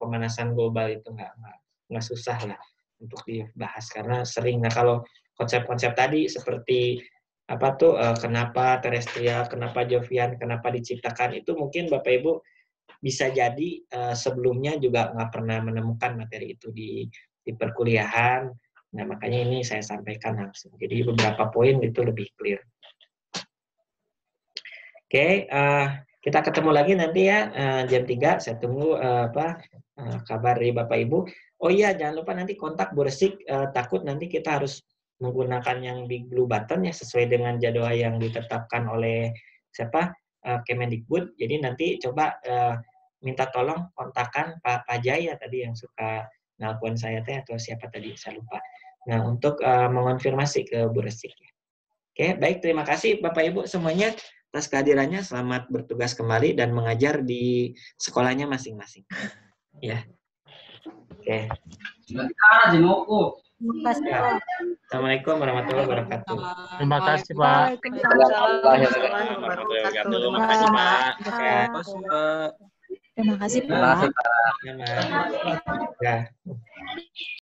Speaker 2: Pemanasan global itu nggak susah lah untuk dibahas karena sering. Nah, kalau konsep-konsep tadi seperti kenapa terestrial, kenapa Jovian, kenapa diciptakan, itu mungkin Bapak Ibu bisa jadi sebelumnya juga nggak pernah menemukan materi itu di perkuliahan. Nah, makanya ini saya sampaikan langsung. Jadi beberapa poin itu lebih clear. Oke, kita ketemu lagi nanti ya jam 3. Saya tunggu kabar dari Bapak Ibu. Oh iya, jangan lupa nanti kontak Bu Resik. Takut nanti kita harus menggunakan yang big blue button ya sesuai dengan jadwal yang ditetapkan oleh Kemendikbud. Jadi nanti coba minta tolong kontakkan Pak Jaya tadi yang suka nelpon saya atau siapa tadi saya lupa. Nah, untuk mengonfirmasi ke Bu Resik ya. Oke, baik, terima kasih Bapak Ibu semuanya atas kehadirannya. Selamat bertugas kembali dan mengajar di sekolahnya masing-masing. Ya. Oke.
Speaker 11: Terima kasih,
Speaker 2: Ya.
Speaker 11: Pak.
Speaker 2: Assalamualaikum warahmatullahi wabarakatuh.
Speaker 10: Terima kasih, Pak.
Speaker 11: Waalaikumsalam warahmatullahi wabarakatuh.
Speaker 2: Terima kasih, Pak. Ya.
Speaker 4: Terima kasih, Pak.
Speaker 11: Terima kasih,
Speaker 2: Terima
Speaker 11: Pak.
Speaker 2: kasih, Pak. Ya.